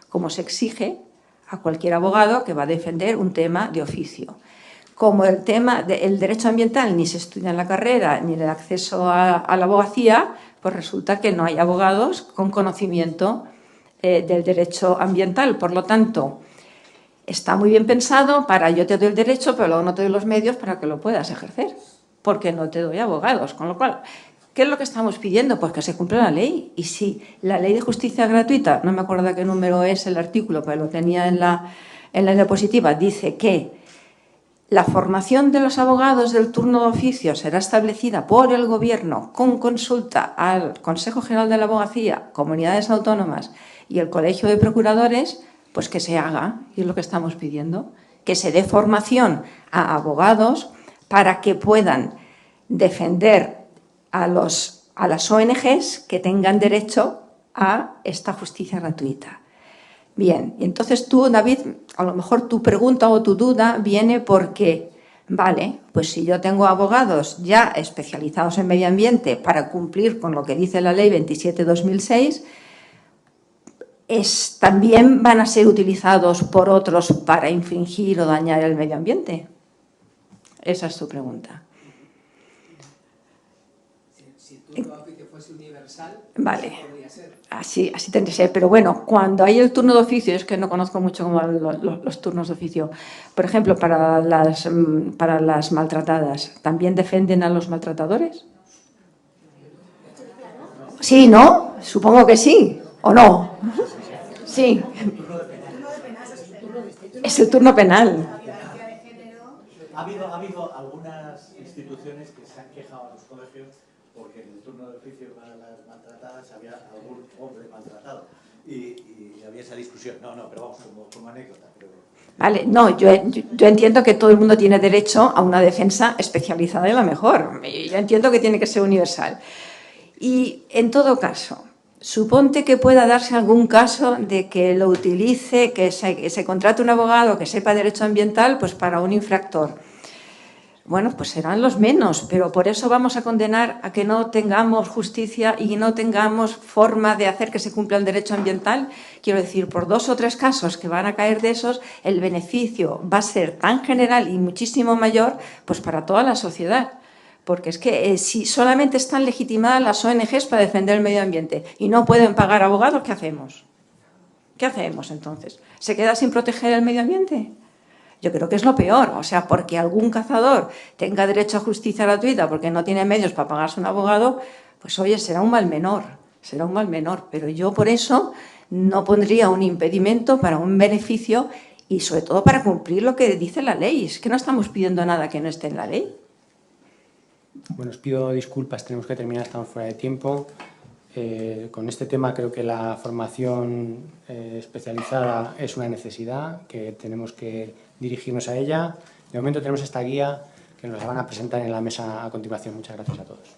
como se exige a cualquier abogado que va a defender un tema de oficio. Como el tema del derecho ambiental ni se estudia en la carrera ni en el acceso a la abogacía, pues resulta que no hay abogados con conocimiento del derecho ambiental. Por lo tanto, está muy bien pensado para yo te doy el derecho, pero luego no te doy los medios para que lo puedas ejercer, porque no te doy abogados. Con lo cual, ¿qué es lo que estamos pidiendo? Pues que se cumpla la ley. Y si la ley de justicia gratuita, no me acuerdo de qué número es el artículo, pero lo tenía en la diapositiva, dice que la formación de los abogados del turno de oficio será establecida por el Gobierno con consulta al Consejo General de la Abogacía, comunidades autónomas y el Colegio de Procuradores, pues que se haga, y es lo que estamos pidiendo, que se dé formación a abogados para que puedan defender a las ONGs que tengan derecho a esta justicia gratuita. Bien, y entonces tú, David, a lo mejor tu pregunta o tu duda viene porque, vale, pues si yo tengo abogados ya especializados en medio ambiente para cumplir con lo que dice la Ley 27/2006, ¿también van a ser utilizados por otros para infringir o dañar el medio ambiente? Esa es tu pregunta. Si tu turno de oficio fuese universal, vale. podría ser. Así tendría que ser, pero bueno, cuando hay el turno de oficio, es que no conozco mucho como los turnos de oficio. Por ejemplo, para las maltratadas, ¿también defienden a los maltratadores? Sí, ¿no? Supongo que sí, ¿o no? Sí. Es el turno penal. Ha habido algunas instituciones que se han quejado a los colegios porque en el turno de oficio para las maltratadas había algún hombre maltratado y había esa discusión. No, pero vamos, como anécdota. Vale, no, yo entiendo que todo el mundo tiene derecho a una defensa especializada y la mejor. Yo entiendo que tiene que ser universal. Y en todo caso, suponte que pueda darse algún caso de que lo utilice, que se contrate un abogado que sepa derecho ambiental, pues para un infractor. Bueno, pues serán los menos, pero por eso vamos a condenar a que no tengamos justicia y no tengamos forma de hacer que se cumpla el derecho ambiental. Quiero decir, por 2 o 3 casos que van a caer de esos, el beneficio va a ser tan general y muchísimo mayor, pues para toda la sociedad. Porque es que si solamente están legitimadas las ONGs para defender el medio ambiente y no pueden pagar abogados, ¿qué hacemos? ¿Qué hacemos entonces? ¿Se queda sin proteger el medio ambiente? Yo creo que es lo peor, o sea, porque algún cazador tenga derecho a justicia gratuita porque no tiene medios para pagarse un abogado, pues oye, será un mal menor, pero yo por eso no pondría un impedimento para un beneficio y sobre todo para cumplir lo que dice la ley. Es que no estamos pidiendo nada que no esté en la ley. Bueno, os pido disculpas, tenemos que terminar, estamos fuera de tiempo. Con este tema creo que la formación especializada es una necesidad, que tenemos que dirigirnos a ella. De momento tenemos esta guía que nos la van a presentar en la mesa a continuación. Muchas gracias a todos.